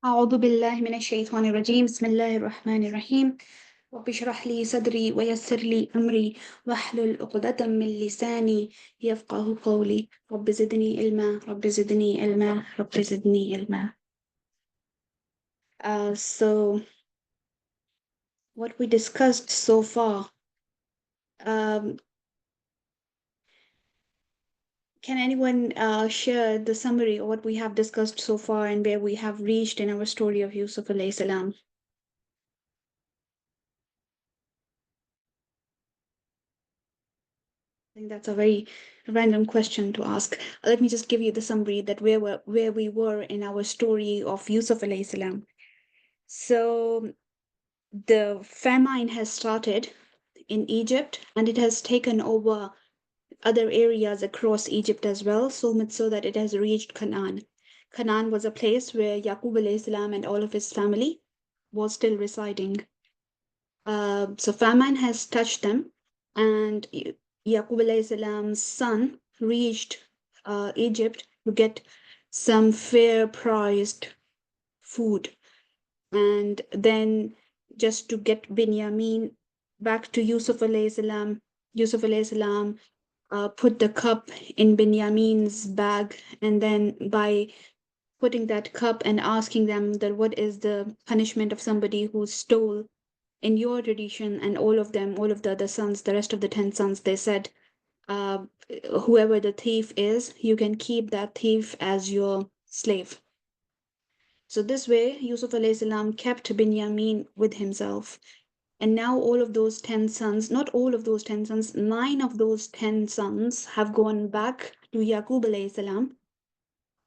أعوذ بالله من الشيطان الرجيم بسم الله الرحمن الرحيم رب اشرح لي صدري ويسر لي أمري واحلل عقدة من لساني يفقه قولي رب زدني علما رب زدني علما رب زدني علما. So what we discussed so far, um, can anyone share the summary of what we have discussed so far and where we have reached in our story of Yusuf alayhi salam? I think that's a very random question to ask. Let me just give you the summary that where we were in our story of Yusuf alayhi salam. So the famine has started in Egypt and it has taken over other areas across Egypt as well, so much so that it has reached Canaan. Canaan was a place where Yaqub alayhi salam and all of his family was still residing. So famine has touched them, and Yaqub alayhi salam's son reached Egypt to get some fair priced food, and then just to get Binyamin back to Yusuf alayhi salam. Yusuf alayhi salam put the cup in Binyamin's bag, and then by putting that cup and asking them that what is the punishment of somebody who stole in your tradition, and all of them, all of the other sons, the rest of the 10 sons, they said, uh, whoever the thief is, you can keep that thief as your slave. So this way, Yusuf alayhi salam kept Binyamin with himself. And now all of those 10 sons, not all of those 10 sons, 9 of those 10 sons have gone back to Yaqub alayhi salam.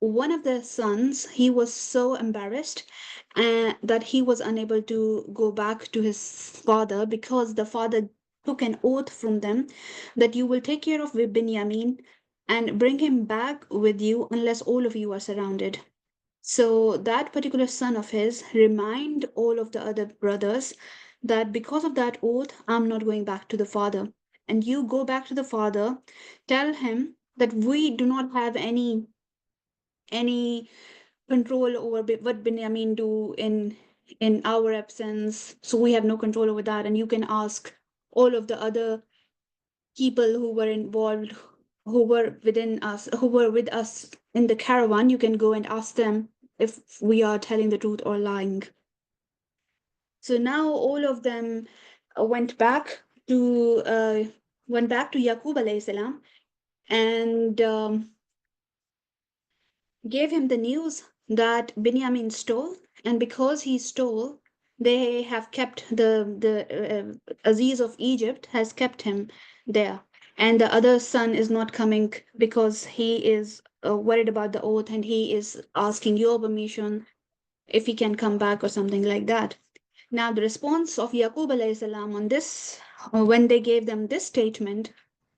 One of the sons, he was so embarrassed that he was unable to go back to his father, because the father took an oath from them that you will take care of Binyamin and bring him back with you unless all of you are surrounded. So that particular son of his reminded all of the other brothers that because of that oath, I'm not going back to the father. And you go back to the father, tell him that we do not have any control over what Benjamin do in our absence. So we have no control over that. And you can ask all of the other people who were involved, who were within us, who were with us in the caravan. You can go and ask them if we are telling the truth or lying. So now all of them went back to Yaqub alayhi salam, and gave him the news that Binyamin stole, and because he stole, they have kept the Aziz of Egypt has kept him there, and the other son is not coming because he is worried about the oath, and he is asking your permission if he can come back or something like that. Now, the response of Yaqub alayhi salam on this, when they gave them this statement,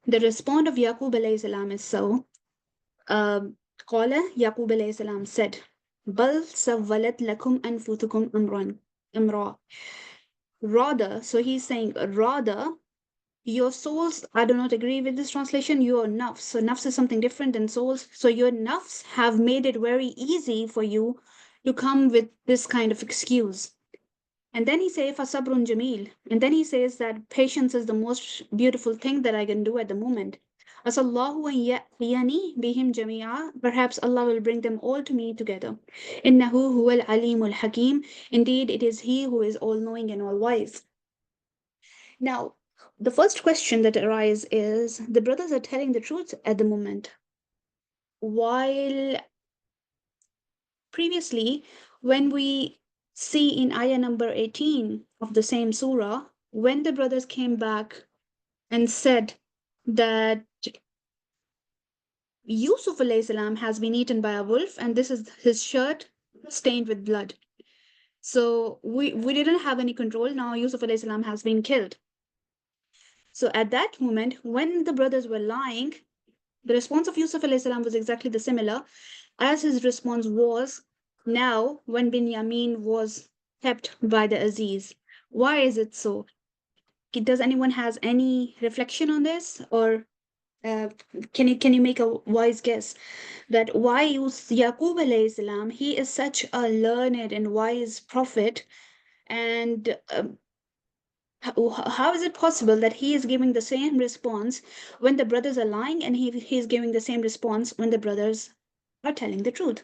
the response of Yaqub alayhi salam is so. قال Yaqub alayhi salam said, بل سولت لكم أنفسكم أمرا. Rather, so he's saying, rather, your souls, I do not agree with this translation, your nafs. So nafs is something different than souls. So your nafs have made it very easy for you to come with this kind of excuse. And then he says, فَصَبْرٌ جَمِيل. And then he says that patience is the most beautiful thing that I can do at the moment. Asallahu an ya'tiyani bihim jami'a. Perhaps Allah will bring them all to me together. Innahu huwal alimul hakim. Indeed, it is He who is all-knowing and all-wise. Now, the first question that arises is, the brothers are telling the truth at the moment. While previously, when we see in ayah number 18 of the same surah, when the brothers came back and said that Yusuf alayhi salam has been eaten by a wolf and this is his shirt stained with blood. So we didn't have any control. Now Yusuf alayhi salam has been killed. So at that moment, when the brothers were lying, the response of Yusuf alayhi salam was exactly the similar as his response was now when Binyamin was kept by the Aziz. Why is it so? Does anyone has any reflection on this, or can you make a wise guess that why Yaqub alayhi salam, he is such a learned and wise prophet, and how is it possible that he is giving the same response when the brothers are lying, and he's giving the same response when the brothers are telling the truth?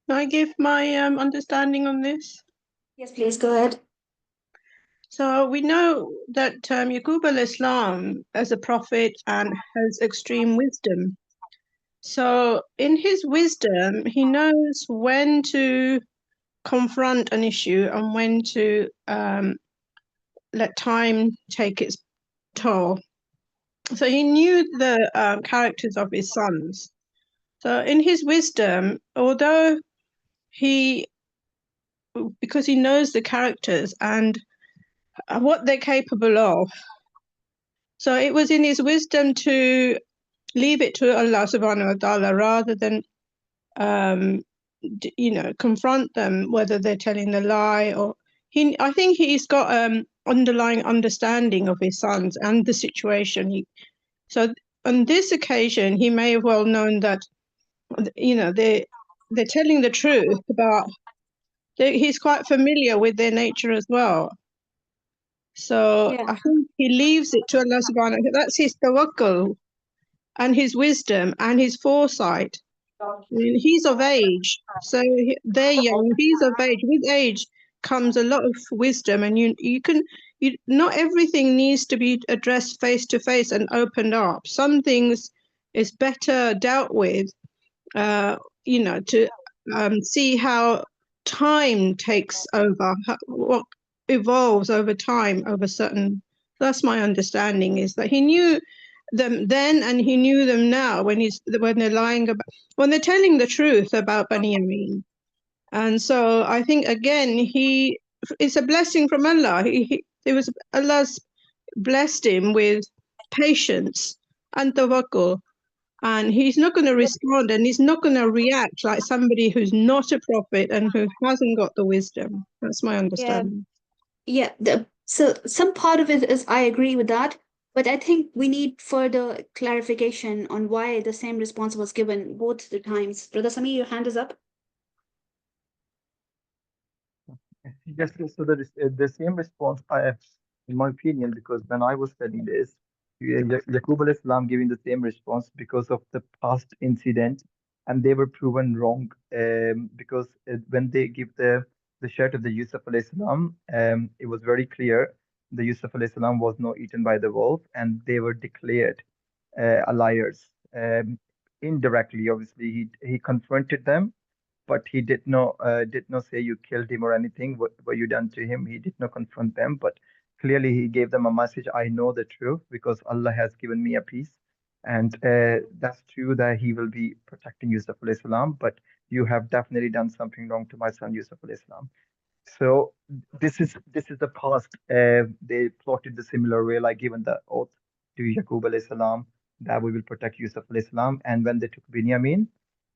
Can I give my understanding on this? Yes, please go ahead. So we know that Yaqub al-Islam as a prophet and has extreme wisdom. So in his wisdom, he knows when to confront an issue and when to let time take its toll. So he knew the characters of his sons. So in his wisdom, although because he knows the characters and what they're capable of, so it was in his wisdom to leave it to Allah subhanahu wa ta'ala rather than, confront them, whether they're telling a lie or I think he's got underlying understanding of his sons and the situation. So on this occasion, he may have well known that, they're telling the truth, but he's quite familiar with their nature as well. So Yeah. I think he leaves it to Allah subhanahu wa ta'ala. That's his tawakkul and his wisdom and his foresight. I mean, he's of age, so they're young. He's of age. With age comes a lot of wisdom, and not everything needs to be addressed face to face and opened up. Some things is better dealt with, to see how time takes over, what evolves over time, over certain. That's my understanding, is that he knew them then and he knew them now when they're lying about, when they're telling the truth about Bani Yamin. And so I think again it's a blessing from Allah. Allah's blessed him with patience and tawakkul, and he's not going to respond and he's not going to react like somebody who's not a prophet and who hasn't got the wisdom. That's my understanding. Yeah, so some part of it is I agree with that, but I think we need further clarification on why the same response was given both the times. Brother Sami, your hand is up. Yes, so the same response I have, in my opinion, because when I was studying this, Yaqub al-Islam giving the same response because of the past incident, and they were proven wrong because when they give the shirt of the Yusuf al-Islam, it was very clear the Yusuf al-Islam was not eaten by the wolf, and they were declared liars. Indirectly, obviously, he confronted them, but he did not say you killed him or anything. What you done to him? He did not confront them, but clearly he gave them a message. I know the truth because Allah has given me a peace, and that's true that He will be protecting Yusuf alayhi salam. But you have definitely done something wrong to my son Yusuf alayhi salam. So this is the past. They plotted the similar way, like given the oath to Yaqub alayhi salam that we will protect Yusuf alayhi salam. And when they took Binyamin,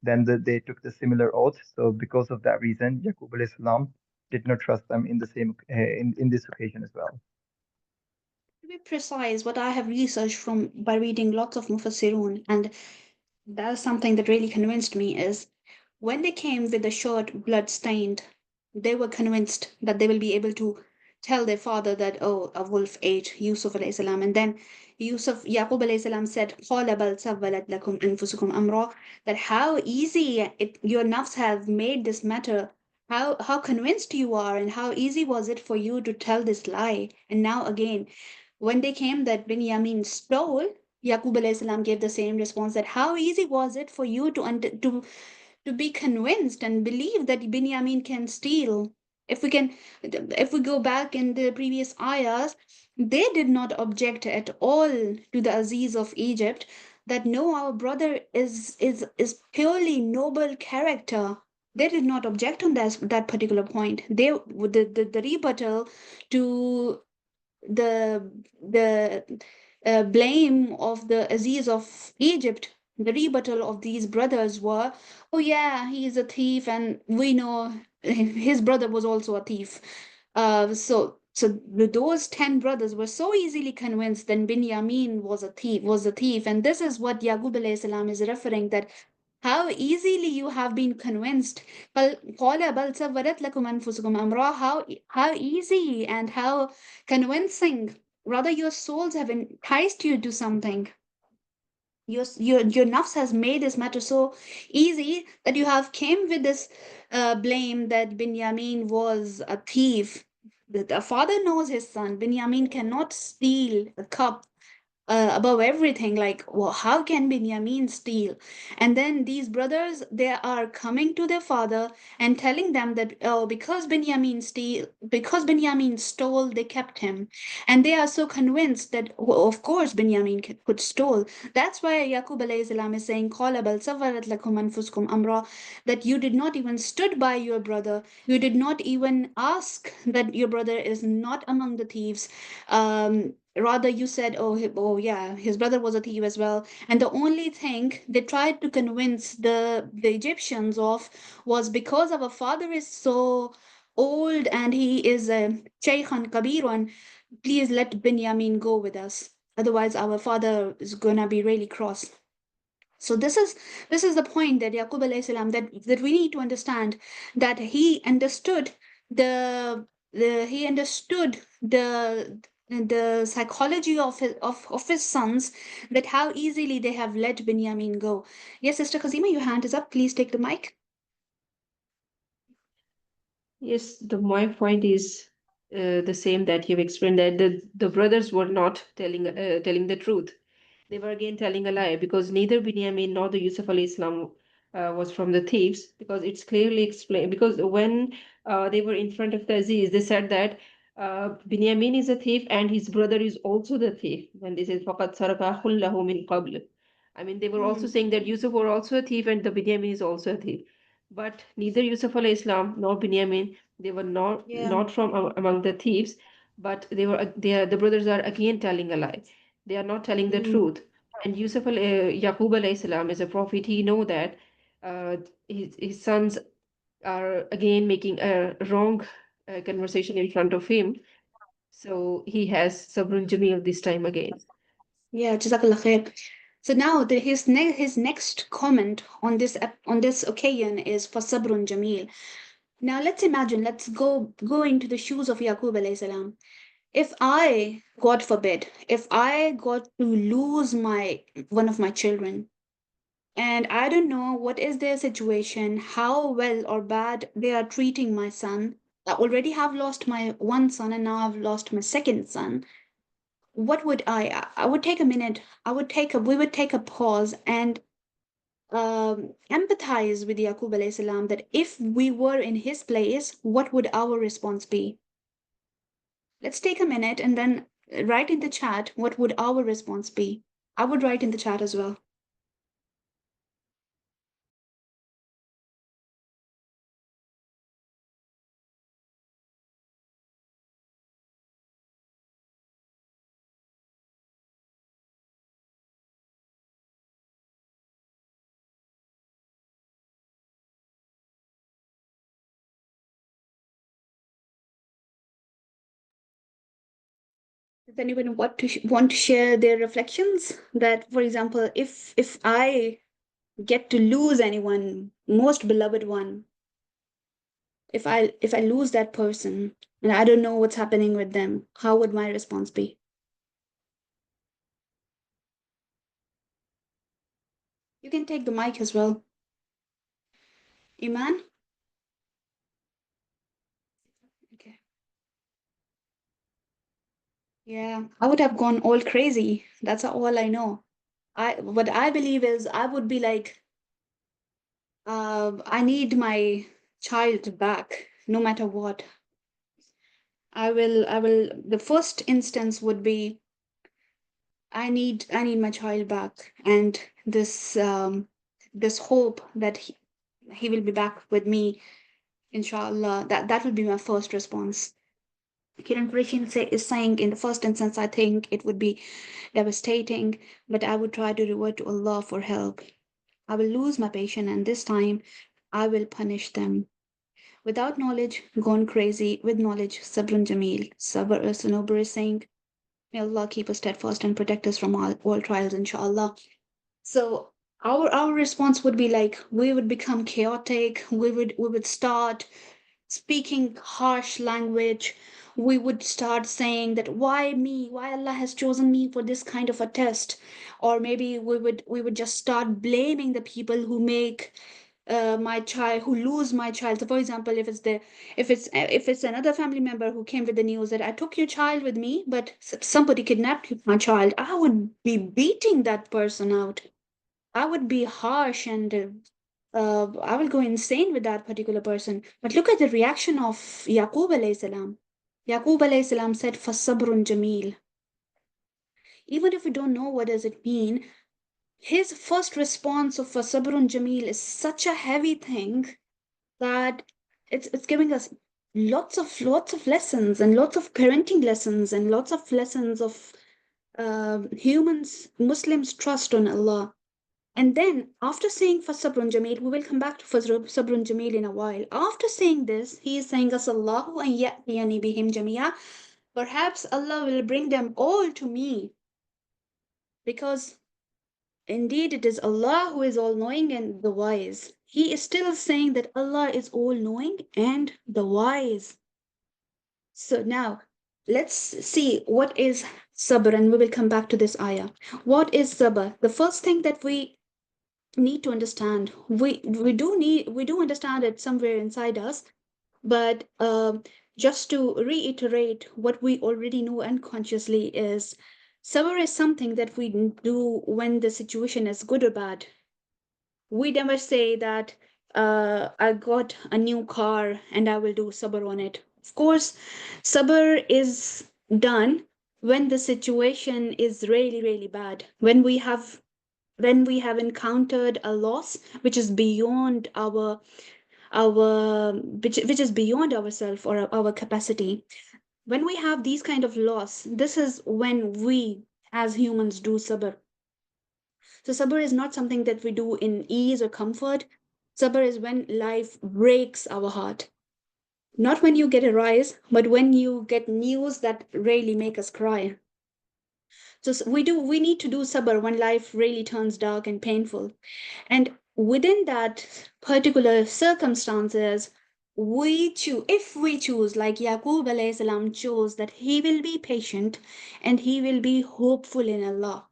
then they took the similar oath. So because of that reason, Yaqub alayhi salam did not trust them in the same in this occasion as well. To be precise, what I have researched from by reading lots of Mufassirun, and that's something that really convinced me, is when they came with the shirt blood stained, they were convinced that they will be able to tell their father that, oh, a wolf ate Yusuf alayhi salam. And then Yaqub alayhi salam said, "Qala bal sawwalat lakum anfusukum amra," that how easy your nafs have made this matter. How convinced you are, and how easy was it for you to tell this lie. And now again, when they came that Binyamin stole, Yaqub alayhi salam gave the same response, that how easy was it for you to be convinced and believe that Binyamin can steal. If we go back in the previous ayahs, they did not object at all to the Aziz of Egypt, that no, our brother is purely noble character. They did not object on that particular point. The rebuttal to the blame of the Aziz of Egypt, the rebuttal of these brothers were, oh yeah, he is a thief, and we know his brother was also a thief. So those 10 brothers were so easily convinced that Binyamin was a thief, and this is what Yaqub alayhi salam is referring, that how easily you have been convinced. How easy and how convincing, rather your souls have enticed you to something. Your nafs has made this matter so easy that you have came with this blame that Binyamin was a thief. The father knows his son. Binyamin cannot steal a cup above everything. Like, well, how can Binyamin steal? And then these brothers, they are coming to their father and telling them that, oh, because Binyamin stole, they kept him. And they are so convinced that, well, of course Binyamin could stole. That's why Yaqub alayhi salam is saying, "Qala bal sawalat lakum anfusukum amra," that you did not even stood by your brother. You did not even ask that your brother is not among the thieves. Rather you said, oh yeah, his brother was a thief as well. And the only thing they tried to convince the Egyptians of was, because our father is so old and he is a shaykhan kabirun, please let Binyamin go with us, otherwise our father is gonna be really cross. So this is the point that Yaqub alayhi salam, that we need to understand, that he understood the psychology of his sons, that how easily they have let Binyamin go. Yes, Sister Kazima, your hand is up. Please take the mic. Yes, my point is the same that you've explained, that the brothers were not telling the truth. They were again telling a lie, because neither Binyamin nor the Yusuf alayhi salam was from the thieves, because it's clearly explained. Because when they were in front of the Aziz, they said that Binyamin is a thief and his brother is also the thief. When they said فَقَدْ سَرَقَ أَخٌ لَهُ مِنْ قَبْلِ, I mean, they were also saying that Yusuf were also a thief and the Binyamin is also a thief. But neither Yusuf alayhi salam nor Binyamin, they were not from among the thieves, but the brothers are again telling a lie. They are not telling the truth. And Yaqub alayhi salam is a prophet. He know that uh, his sons are again making a wrong conversation in front of him. So he has Sabrun Jamil this time again. Yeah, Jazakallah khair. So now his next comment on this occasion is for Sabrun Jamil. Now let's imagine, let's go into the shoes of Yaqub alayhi salam. If I, God forbid, if I got to lose one of my children, and I don't know what is their situation, how well or bad they are treating my son. I already have lost my one son and now I've lost my second son. What would I would take a minute. We would take a pause and empathize with Yaqub alayhi salam, that if we were in his place, what would our response be? Let's take a minute and then write in the chat, what would our response be? I would write in the chat as well. Does anyone want to share their reflections? That, for example, if I get to lose anyone, most beloved one, if I lose that person and I don't know what's happening with them, how would my response be? You can take the mic as well. Iman? Okay. Yeah, I would have gone all crazy. That's all I know. What I believe is I would be like, I need my child back, no matter what. The first instance would be, I need my child back, and this hope that he will be back with me, inshallah. That would be my first response. Kiran Krishan is saying, in the first instance, I think it would be devastating, but I would try to revert to Allah for help. I will lose my patience, and this time I will punish them. Without knowledge, gone crazy. With knowledge, sabrun jameel. Sabr, Sanobar is saying, may Allah keep us steadfast and protect us from all trials, inshallah. So our response would be like we would become chaotic. We would start speaking harsh language. We would start saying that why me? Why Allah has chosen me for this kind of a test? Or maybe we would just start blaming the people who make my child, who lose my child. So for example, if it's another family member who came with the news that I took your child with me, but somebody kidnapped my child, I would be beating that person out. I would be harsh and I will go insane with that particular person. But look at the reaction of Yaqub alayhi salam. Yaqub alayhi salam said, "Fasabrun jameel." Even if we don't know what does it mean, his first response of Fasabrun jameel is such a heavy thing that it's giving us lots of lessons and lots of parenting lessons and lots of lessons of Muslims trust on Allah. And then, after saying Fasabrun Jameel, we will come back to Fasabrun Jameel in a while. After saying this, he is saying, Asallahu an ya'tiyani bihim jamia. Perhaps Allah will bring them all to me. Because indeed it is Allah who is all knowing and the wise. He is still saying that Allah is all knowing and the wise. So now, let's see what is sabr, and we will come back to this ayah. What is sabr? The first thing that we need to understand, we do understand it somewhere inside us, but just to reiterate what we already know unconsciously is sabr is something that we do when the situation is good or bad. We never say that I got a new car and I will do sabr on it. Of course, sabr is done when the situation is really, really bad, when we have encountered a loss which is beyond which is beyond ourselves or our capacity. When we have these kind of loss, this is when we as humans do sabr. So sabr is not something that we do in ease or comfort. Sabr is when life breaks our heart. Not when you get a rise, but when you get news that really make us cry. So we need to do sabr when life really turns dark and painful. And within that particular circumstances, if we choose, like Yaqub alayhi salam chose, that he will be patient and he will be hopeful in Allah.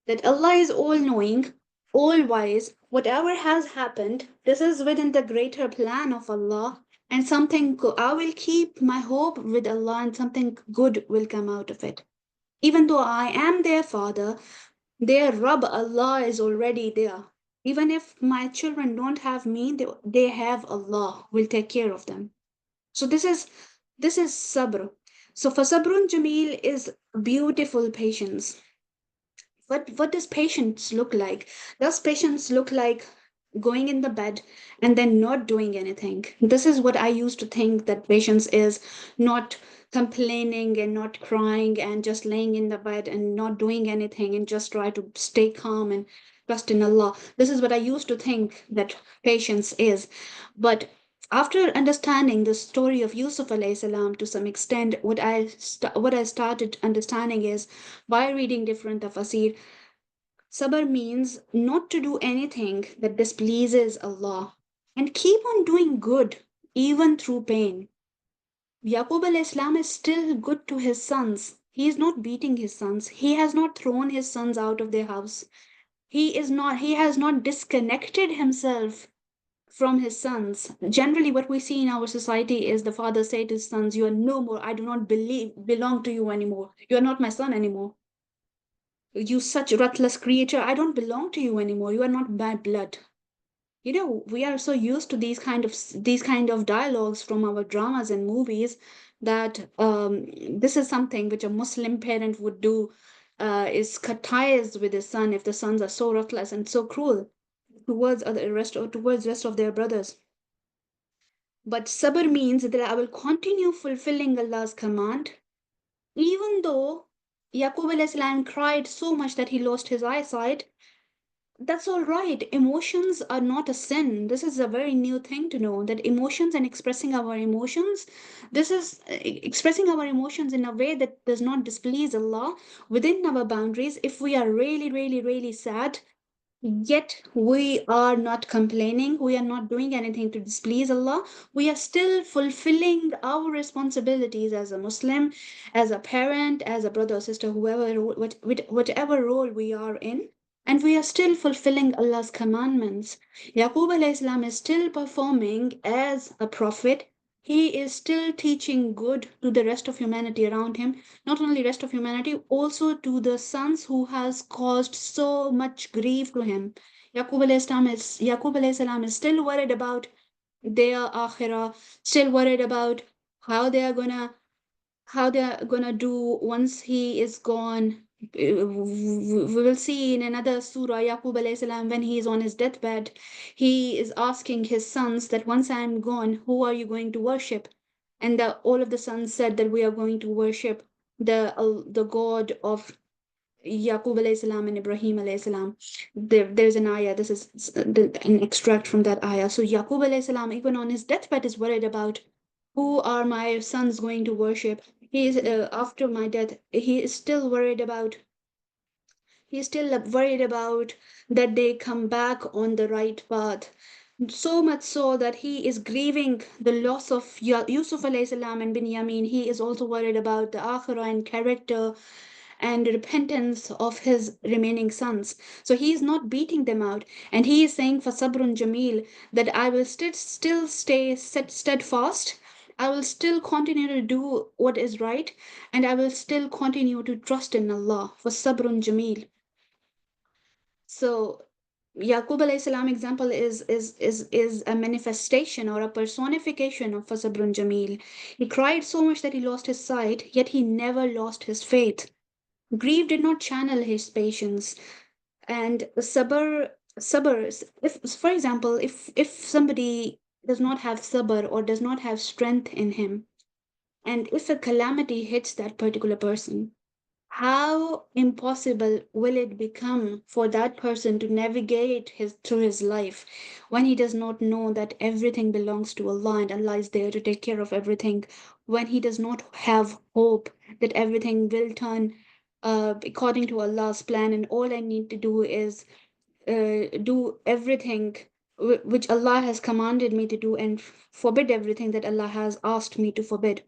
That Allah is all knowing, all wise. Whatever has happened, this is within the greater plan of Allah. And I will keep my hope with Allah and something good will come out of it. Even though I am their father, their Rabb Allah is already there. Even if my children don't have me, they have Allah, will take care of them. So this is sabr. So for sabrun jameel is beautiful patience. What does patience look like? Does patience look like going in the bed and then not doing anything? This is what I used to think that patience is, not complaining and not crying and just laying in the bed and not doing anything and just try to stay calm and trust in Allah. This is what I used to think that patience is. But after understanding the story of Yusuf alayhi salam to some extent, what I started understanding is, by reading different tafsir, sabr means not to do anything that displeases Allah and keep on doing good even through pain. Yaqub alayhi salam is still good to his sons. He is not beating his sons. He has not thrown his sons out of their house. He has not disconnected himself from his sons. Generally, what we see in our society is the father say to his sons, "You are no more. I do not belong to you anymore. You are not my son anymore. You such ruthless creature. I don't belong to you anymore. You are not my blood." We are so used to these kind of dialogues from our dramas and movies that this is something which a Muslim parent would do, is cut ties with his son if the sons are so ruthless and so cruel towards rest of their brothers. But sabr means that I will continue fulfilling Allah's command, even though Yaqub alayhi salam cried so much that he lost his eyesight. that's all right. Emotions are not a sin. This is a very new thing to know, that emotions and expressing our emotions, this is expressing our emotions in a way that does not displease Allah within our boundaries. If we are really, really, really sad, yet we are not complaining, we are not doing anything to displease Allah, we are still fulfilling our responsibilities as a Muslim, as a parent, as a brother or sister, whoever, whatever role we are in, and we are still fulfilling Allah's commandments. Yaqub alayhi salam is still performing as a prophet. He is still teaching good to the rest of humanity around him, not only rest of humanity, also to the sons who has caused so much grief to him. Yaqub alayhi salam is still worried about their akhirah, still worried about how they are gonna how they're gonna do once he is gone. We will see in another surah, Yaqub alayhi salam, when he is on his deathbed, he is asking his sons that once I am gone, who are you going to worship? And all of the sons said that we are going to worship the God of Yaqub alayhi salam and Ibrahim alayhi salam. There's an ayah, this is an extract from that ayah. So Yaqub alayhi salam, even on his deathbed, is worried about who are my sons going to worship. He is after my death, he is still worried about that they come back on the right path. So much so that he is grieving the loss of Yusuf alayhi salam and Binyamin. He is also worried about the akhirah and character and repentance of his remaining sons. So he is not beating them out, and he is saying for Sabrun Jamil that I will still stay steadfast. I will still continue to do what is right, and I will still continue to trust in Allah for Sabrun Jamil. So Yaqub alayhi salam example is a manifestation or a personification of Sabrun Jamil. He cried so much that he lost his sight, yet he never lost his faith. Grief did not channel his patience, and sabr. If, for example, if somebody does not have sabr or does not have strength in him, and if a calamity hits that particular person, how impossible will it become for that person to navigate through his life when he does not know that everything belongs to Allah and Allah is there to take care of everything, when he does not have hope that everything will turn according to Allah's plan, and all I need to do is do everything which Allah has commanded me to do and forbid everything that Allah has asked me to forbid.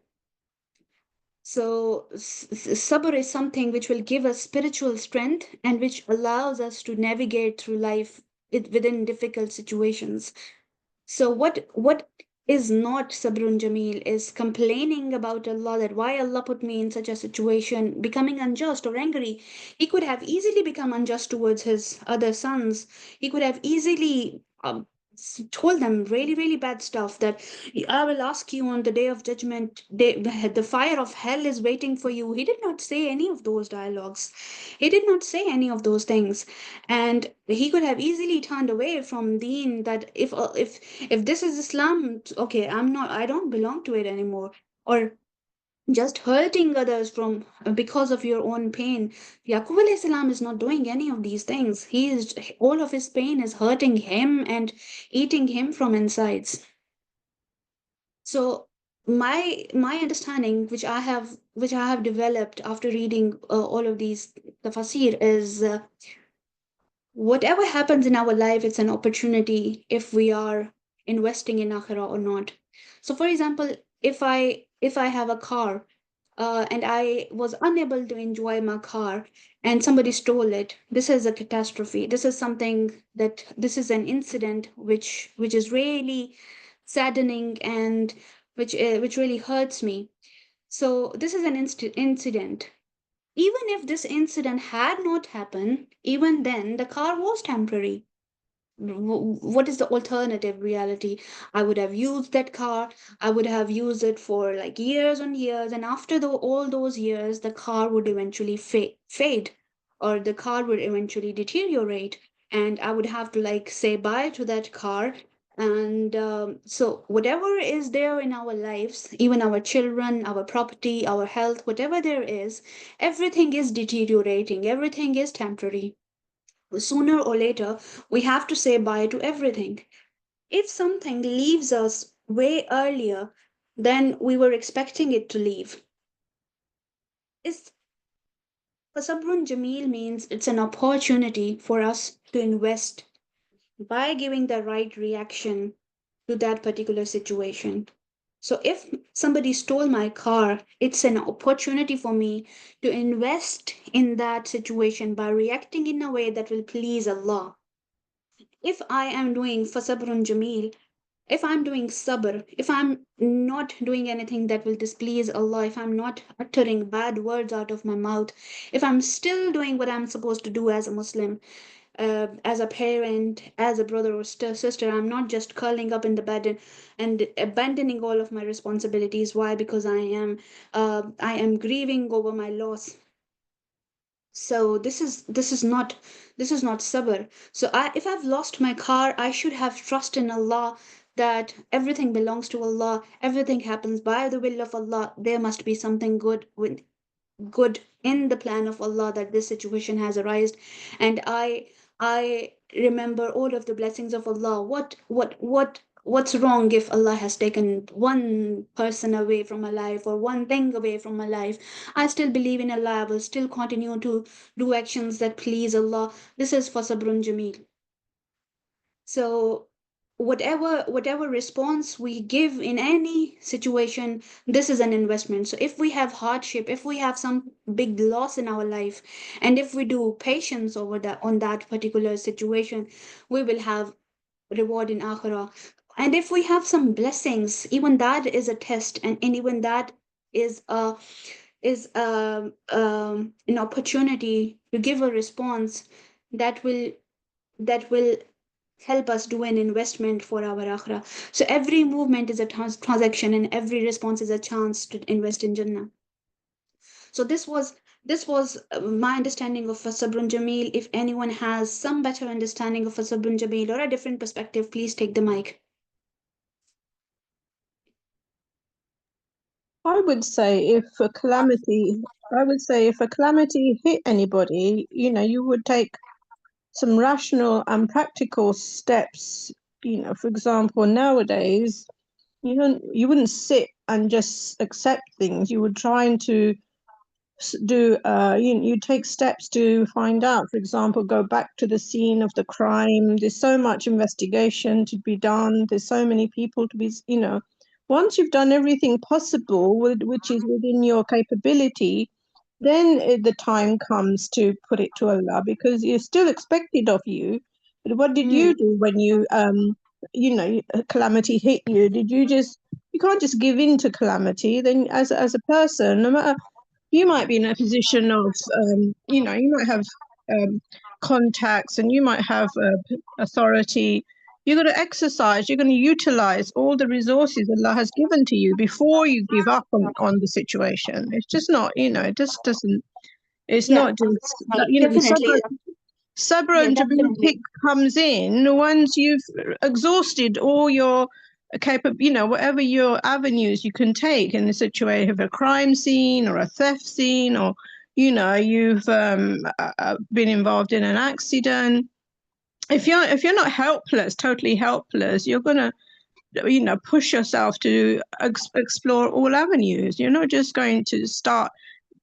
So sabr is something which will give us spiritual strength and which allows us to navigate through life within difficult situations. So what is not sabrun jamil is complaining about Allah, that why Allah put me in such a situation, becoming unjust or angry. He could have easily become unjust towards his other sons. He could have easily told them really, really bad stuff, that I will ask you on the day of judgment, the fire of hell is waiting for you. He did not say any of those dialogues. He did not say any of those things. And he could have easily turned away from deen, that if this is Islam, okay, I don't belong to it anymore. Or just hurting others from because of your own pain. Yaqub alayhi salam is not doing any of these things. He is, all of his pain is hurting him and eating him from insides. So my understanding, which I have developed after reading all of these tafsir, is whatever happens in our life, it's an opportunity if we are investing in akhirah or not. So for example, if I have a car and I was unable to enjoy my car and somebody stole it, this is a catastrophe. This is this is an incident which is really saddening and which really hurts me. So this is an incident. Even if this incident had not happened, even then the car was temporary. What is the alternative reality? I would have used that car. I would have used it for like years and years, and after all those years, the car would eventually fade, or the car would eventually deteriorate, and I would have to like say bye to that car. And so whatever is there in our lives, even our children, our property, our health, whatever there is, everything is deteriorating, everything is temporary. sooner or later, we have to say bye to everything. If something leaves us way earlier than we were expecting it to leave, is Fasabrun Jamil means it's an opportunity for us to invest by giving the right reaction to that particular situation. So if somebody stole my car, it's an opportunity for me to invest in that situation by reacting in a way that will please Allah. If I am doing fasabrun jameel, if I'm doing sabr, if I'm not doing anything that will displease Allah, if I'm not uttering bad words out of my mouth, if I'm still doing what I'm supposed to do as a Muslim, as a parent, as a brother or sister, I'm not just curling up in the bed and abandoning all of my responsibilities. Why? Because I am grieving over my loss. So this is not sabr. So if I've lost my car, I should have trust in Allah that everything belongs to Allah. Everything happens by the will of Allah. There must be something good in the plan of Allah that this situation has arisen, and I remember all of the blessings of Allah. What's wrong if Allah has taken one person away from my life or one thing away from my life? I still believe in Allah. I will still continue to do actions that please Allah. This is for Sabrun Jameel. So whatever response we give in any situation, this is an investment. So if we have hardship, if we have some big loss in our life, and if we do patience over that on that particular situation, we will have reward in akhirah. And if we have some blessings, even that is a test, and even that is a an opportunity to give a response that will help us do an investment for our akhirah. So every movement is a transaction, and every response is a chance to invest in Jannah. So this was my understanding of Sabrun Jameel. If anyone has some better understanding of Sabrun Jameel or a different perspective, please take the mic. I would say if a calamity hit anybody, you would take some rational and practical steps. For example, nowadays, you wouldn't sit and just accept things. You would try and to do, you take steps to find out, for example, go back to the scene of the crime. There's so much investigation to be done. There's so many people to be, once you've done everything possible, which is within your capability, then the time comes to put it to Allah, because you're still expected of you. But what did you do when a calamity hit you? You can't just give in to calamity. Then as a person, no matter, you might be in a position of, you might have contacts, and you might have authority. You're going to exercise, you're going to utilize all the resources Allah has given to you before you give up on the situation. It's just not, it just doesn't, it's Yeah, not just, definitely. sabr Yeah, and definitely. comes in once you've exhausted all your whatever your avenues you can take in the situation of a crime scene or a theft scene, or you've been involved in an accident. If you're not totally helpless, you're gonna push yourself to explore all avenues. You're not just going to start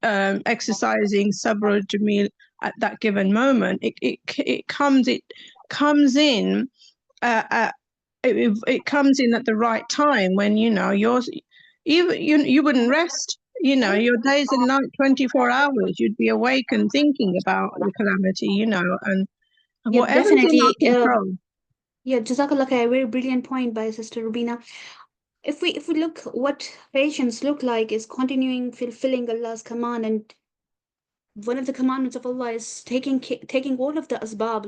exercising sabr jamil at that given moment. It comes in it comes in at the right time, when you wouldn't rest. Your days and night, 24 hours, you'd be awake and thinking about the calamity, and Yeah, whatever's in our definitely. control. Yeah, Jazakallah khair. A very brilliant point by Sister Rubina. If we look, what patience look like is continuing fulfilling Allah's command, and one of the commandments of Allah is taking all of the asbab,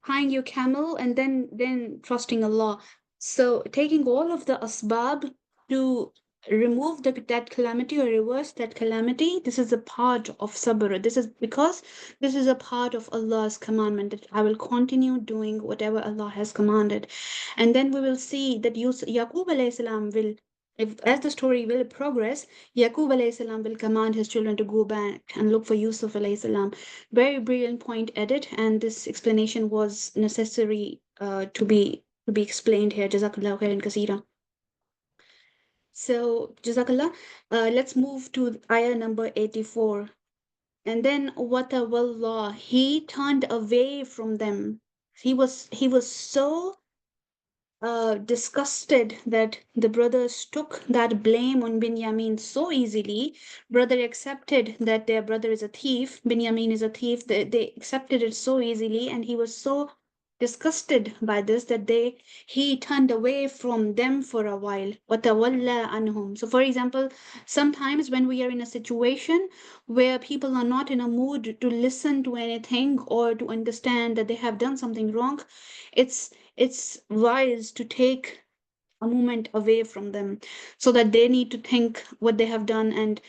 tying your camel and then trusting Allah. So taking all of the asbab to remove that calamity or reverse that calamity, this is a part of sabr. This is because this is a part of Allah's commandment, that I will continue doing whatever Allah has commanded. And then we will see that Yaqub alayhi salam will as the story will progress, Yaqub alayhi salam will command his children to go back and look for Yusuf alayhi salam. Very brilliant point added, and this explanation was necessary to be explained here. Jazakallah khairan kaseera. So, Jazakallah, let's move to ayah number 84. And then watawallah, he turned away from them. He was so disgusted that the brothers took that blame on Binyamin so easily. Brother accepted that their brother is a thief. Binyamin is a thief. They accepted it so easily, and he was so disgusted by this that he turned away from them for a while. وَتَوَلَّى عَنْهُمْ. So, for example, sometimes when we are in a situation where people are not in a mood to listen to anything or to understand that they have done something wrong, it's wise to take a moment away from them so that they need to think what they have done, and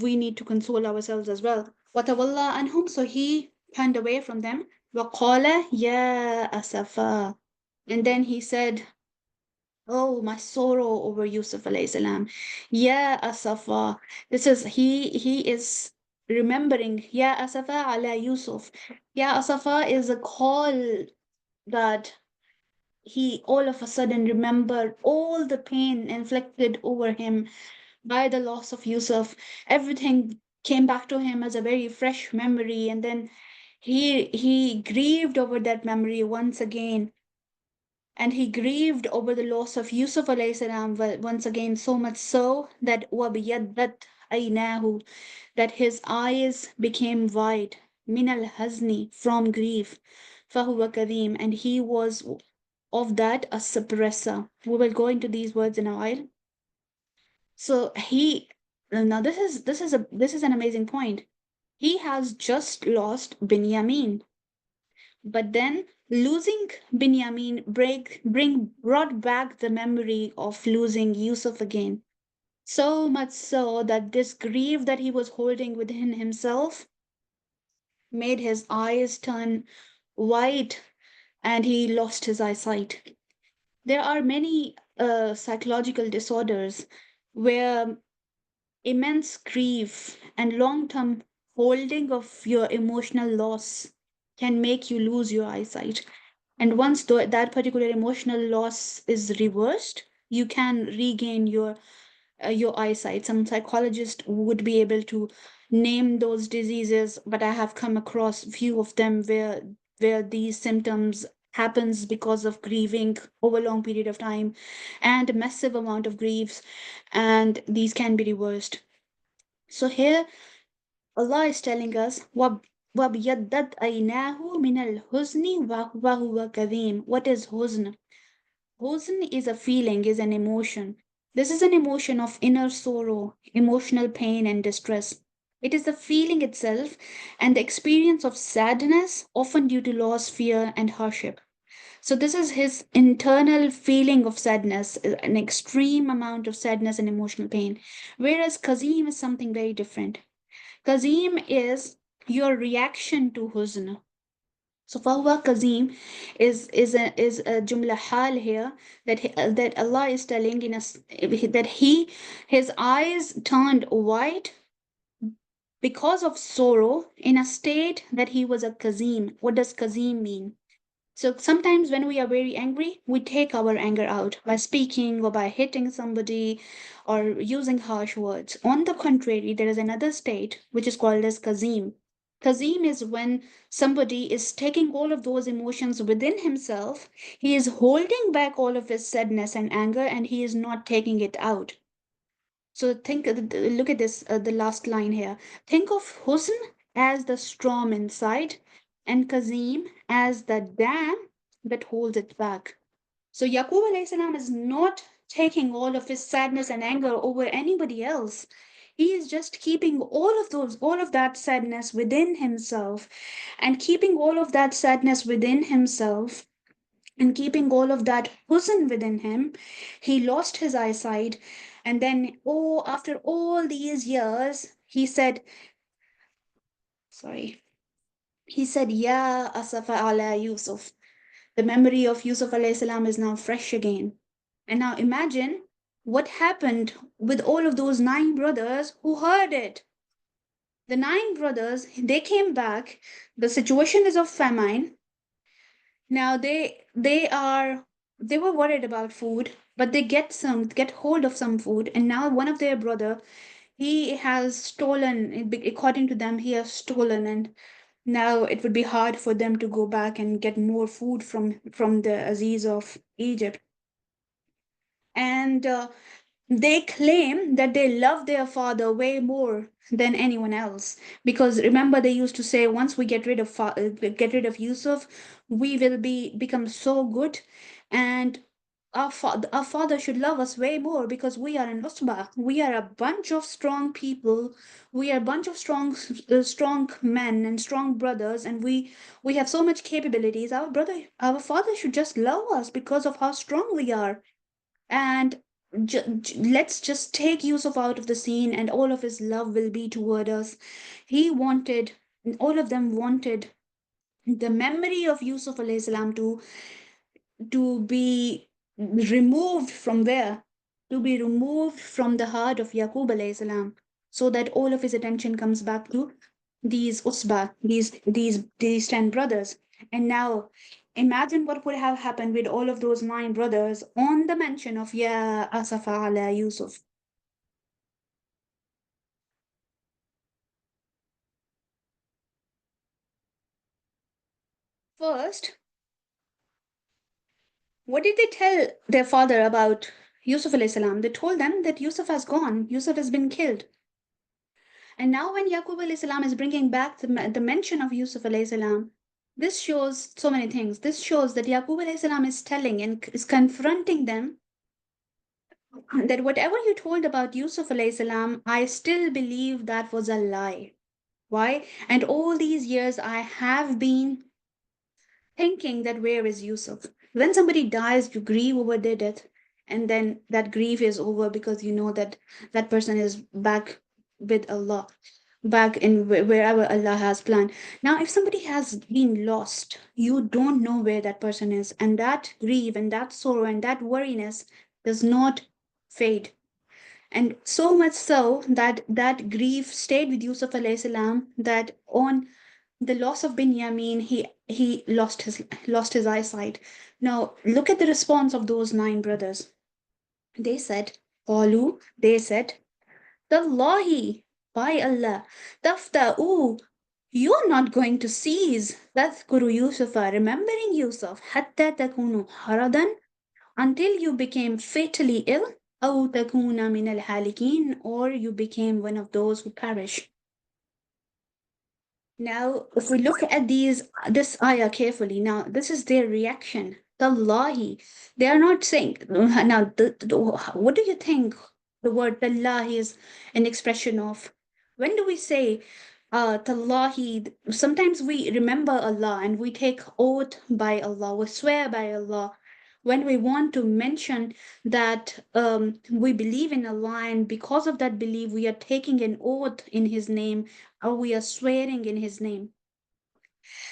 we need to console ourselves as well. وَتَوَلَّى عَنْهُمْ. So he turned away from them. وَقَالَ يَا أَسَفَا. And then he said, oh, my sorrow over Yusuf alayhi salam. Ya Asafa. This is he is remembering. Ya Asafa ala Yusuf. Ya Asafa is a call that he all of a sudden remembered all the pain inflicted over him by the loss of Yusuf. Everything came back to him as a very fresh memory, and then he grieved over that memory once again. And he grieved over the loss of Yusuf alayhi salam once again, so much so that وَبِيَدَّتْ عَيْنَاهُ, that his eyes became wide, min al-hazni, from grief, فَهُوَ كَذِيمٌ, and he was of that a suppressor. We will go into these words in a while. So now this is an amazing point. He has just lost Binyamin, but then losing Binyamin brought back the memory of losing Yusuf again. So much so that this grief that he was holding within himself made his eyes turn white, and he lost his eyesight. There are many psychological disorders where immense grief and long-term holding of your emotional loss can make you lose your eyesight. And once that particular emotional loss is reversed, you can regain your eyesight. Some psychologists would be able to name those diseases, but I have come across few of them where these symptoms happens because of grieving over a long period of time and massive amount of griefs, and these can be reversed. So here Allah is telling us وَبْيَضَّتْ عَيْنَاهُ مِنَ الْحُزْنِ وَهُوَ كَظِيمٌ. What is huzn? Huzn is a feeling, is an emotion. This is an emotion of inner sorrow, emotional pain and distress. It is the feeling itself and the experience of sadness, often due to loss, fear, and hardship. So this is his internal feeling of sadness, an extreme amount of sadness and emotional pain. Whereas Kazim is something very different. Kazim is your reaction to huzn. So فَهُوَ Kazim is a jumla hal here that Allah is telling in us that his eyes turned white because of sorrow in a state that he was a Kazim. What does Kazim mean? So sometimes when we are very angry, we take our anger out by speaking or by hitting somebody or using harsh words. On the contrary, there is another state which is called as Kazim. Kazim is when somebody is taking all of those emotions within himself, he is holding back all of his sadness and anger, and he is not taking it out. So look at this, the last line here. Think of husn as the storm inside, and Kazim as the dam that holds it back. So Yaqub alayhi salam is not taking all of his sadness and anger over anybody else. He is just keeping all of that sadness within himself, and keeping all of that sadness within himself and keeping all of that husn within him. He lost his eyesight, and then, after all these years, he said, Ya Asafa ala Yusuf. The memory of Yusuf alayhi salam is now fresh again. And now imagine what happened with all of those 9 brothers who heard it. The 9 brothers, they came back. The situation is of famine. Now they were worried about food, but they get hold of some food, and now one of their brother, he has stolen, according to them, he has stolen, and now it would be hard for them to go back and get more food from the Aziz of Egypt. And they claim that they love their father way more than anyone else, because remember they used to say, once we get rid of Yusuf, we will become so good, and our father should love us way more because we are an usba. We are a bunch of strong people. We are a bunch of strong men and strong brothers, and we have so much capabilities. Our father should just love us because of how strong we are. And let's just take Yusuf out of the scene, and all of his love will be toward us. All of them wanted the memory of Yusuf alayhi salam to be removed from where? To be removed from the heart of Yaqub alayhi salam, so that all of his attention comes back to these usba, these 10 brothers. And now imagine what would have happened with all of those 9 brothers on the mention of Ya Asafa ala Yusuf. First, what did they tell their father about Yusuf alayhi salam? They told them that Yusuf has gone, Yusuf has been killed. And now when Yaqub alayhi salam is bringing back the mention of Yusuf alayhi salam, this shows so many things. This shows that Yaqub alayhi salam is telling and is confronting them that whatever you told about Yusuf alayhi salam, I still believe that was a lie. Why? And all these years I have been thinking that where is Yusuf? When somebody dies, you grieve over their death, and then that grief is over because you know that that person is back with Allah, back in wherever Allah has planned. Now, if somebody has been lost, you don't know where that person is, and that grief and that sorrow and that worriness does not fade. And so much so that that grief stayed with Yusuf alayhi salam, that on the loss of Binyamin, he lost his eyesight. Now look at the response of those 9 brothers. They said, Qalu, they said, Tallahi, by Allah, tafta'u, you're not going to cease, tadhkuru Yusufa, remembering Yusuf, hatta takunu haradan, until you became fatally ill, أو تكون من الهالكين, or you became one of those who perish. Now, if we look at this ayah carefully, now this is their reaction. Tallahi. They are not saying, now, what do you think the word Tallahi is an expression of? When do we say Tallahi? Sometimes we remember Allah and we take oath by Allah, we swear by Allah. When we want to mention that we believe in Allah, and because of that belief, we are taking an oath in His name, or we are swearing in His name.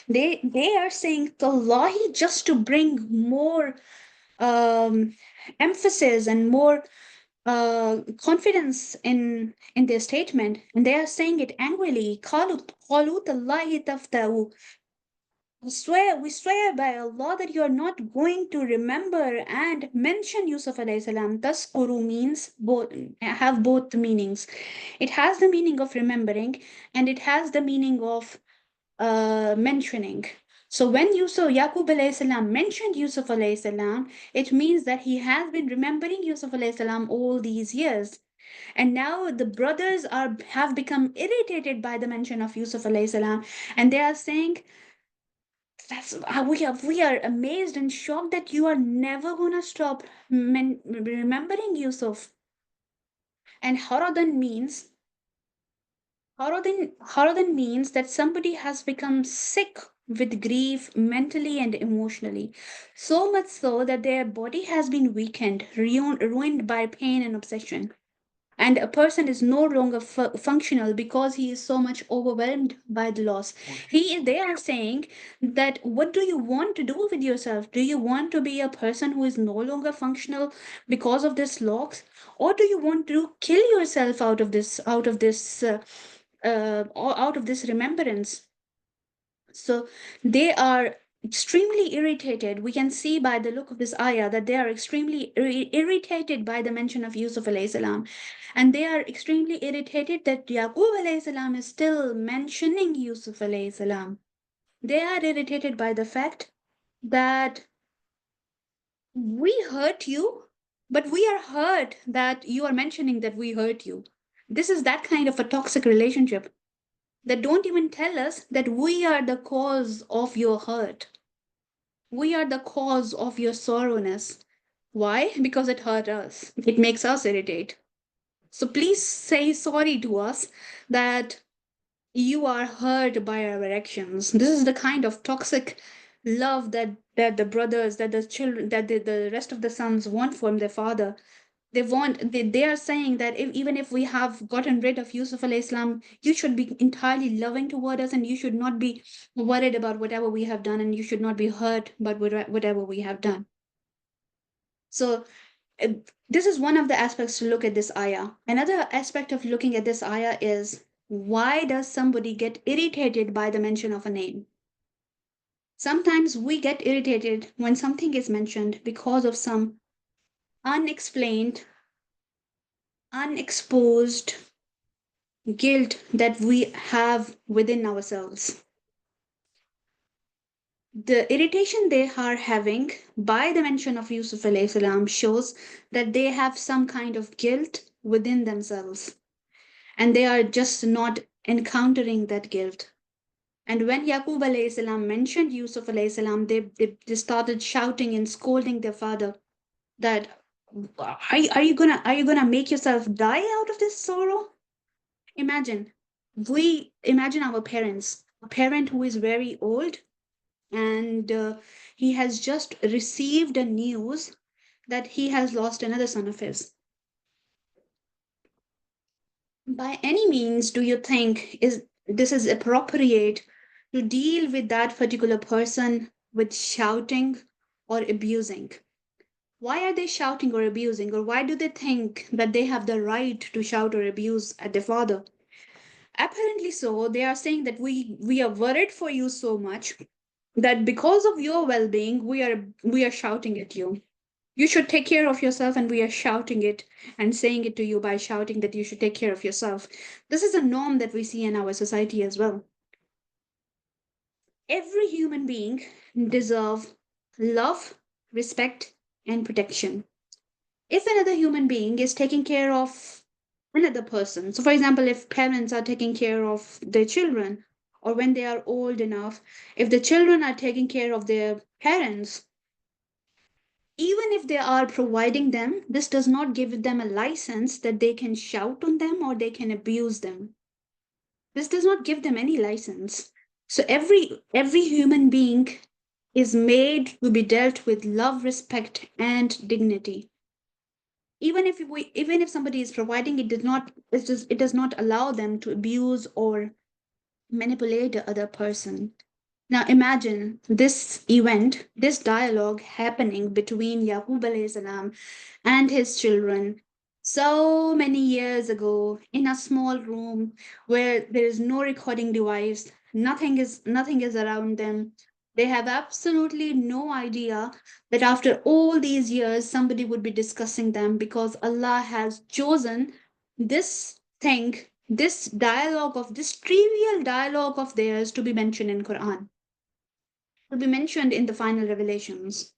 They are saying Tallahi just to bring more emphasis and more confidence in their statement, and they are saying it angrily. قالوا تالله تفتأوا. We swear by Allah that you are not going to remember and mention Yusuf alayhi salam. Taskuru means have both the meanings. It has the meaning of remembering, and it has the meaning of mentioning. So when Yaqub alayhi salam mentioned Yusuf alayhi salam, it means that he has been remembering Yusuf alayhi salam all these years. And now the brothers have become irritated by the mention of Yusuf alayhi salam, and they are saying, we are amazed and shocked that you are never gonna stop remembering Yusuf. And haradan means that somebody has become sick with grief mentally and emotionally, so much so that their body has been weakened, ruined by pain and obsession. And a person is no longer functional because he is so much overwhelmed by the loss. They are saying that, what do you want to do with yourself? Do you want to be a person who is no longer functional because of this loss, or do you want to kill yourself out of this remembrance? So they are extremely irritated. We can see by the look of this ayah that they are extremely irritated by the mention of Yusuf alayhi salam. And they are extremely irritated that Yaqub alayhi salam is still mentioning Yusuf alayhi salam. They are irritated by the fact that we hurt you, but we are hurt that you are mentioning that we hurt you. This is that kind of a toxic relationship that don't even tell us that we are the cause of your hurt. We are the cause of your sorrowness. Why? Because it hurt us. It makes us irritate. So please say sorry to us that you are hurt by our actions. This is the kind of toxic love that the brothers, that the children, that the rest of the sons want from their father. They are saying that even if we have gotten rid of Yusuf alayhi salam, you should be entirely loving toward us, and you should not be worried about whatever we have done, and you should not be hurt by whatever we have done. So this is one of the aspects to look at this ayah. Another aspect of looking at this ayah is, why does somebody get irritated by the mention of a name? Sometimes we get irritated when something is mentioned because of some unexplained, unexposed guilt that we have within ourselves. The irritation they are having by the mention of Yusuf alayhi salam shows that they have some kind of guilt within themselves, and they are just not encountering that guilt. And when Yaqub alayhi salam mentioned Yusuf alayhi salam, they started shouting and scolding their father that, are you gonna make yourself die out of this sorrow? Imagine our parents, a parent who is very old, and he has just received a news that he has lost another son of his. By any means do you think this is appropriate to deal with that particular person with shouting or abusing? Why are they shouting or abusing, or why do they think that they have the right to shout or abuse at their father? Apparently so, they are saying that we are worried for you so much that because of your well-being, we are shouting at you. You should take care of yourself, and we are shouting it and saying it to you by shouting that you should take care of yourself. This is a norm that we see in our society as well. Every human being deserves love, respect, and protection. If another human being is taking care of another person, so for example, if parents are taking care of their children, or when they are old enough, if the children are taking care of their parents, even if they are providing them, this does not give them a license that they can shout on them or they can abuse them. This does not give them any license. So every human being is made to be dealt with love, respect, and dignity. Even if somebody is providing, it does not allow them to abuse or manipulate the other person. Now imagine this event, this dialogue happening between Yaqub alayhi salam and his children so many years ago in a small room where there is no recording device, nothing is around them. They have absolutely no idea that after all these years somebody would be discussing them, because Allah has chosen this thing, this trivial dialogue of theirs to be mentioned in Quran, to be mentioned in the final revelations.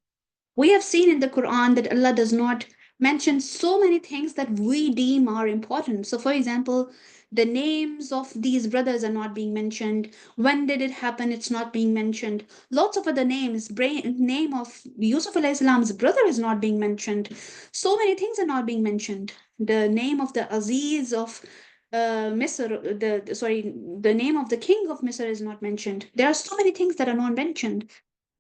We have seen in the Quran that Allah does not mention so many things that we deem are important. So, for example, the names of these brothers are not being mentioned. When did it happen? It's not being mentioned. Lots of other names. Name of Yusuf alayhi salam's brother is not being mentioned. So many things are not being mentioned. The name of the Aziz of Misr, the name of the king of Misr is not mentioned. There are so many things that are not mentioned.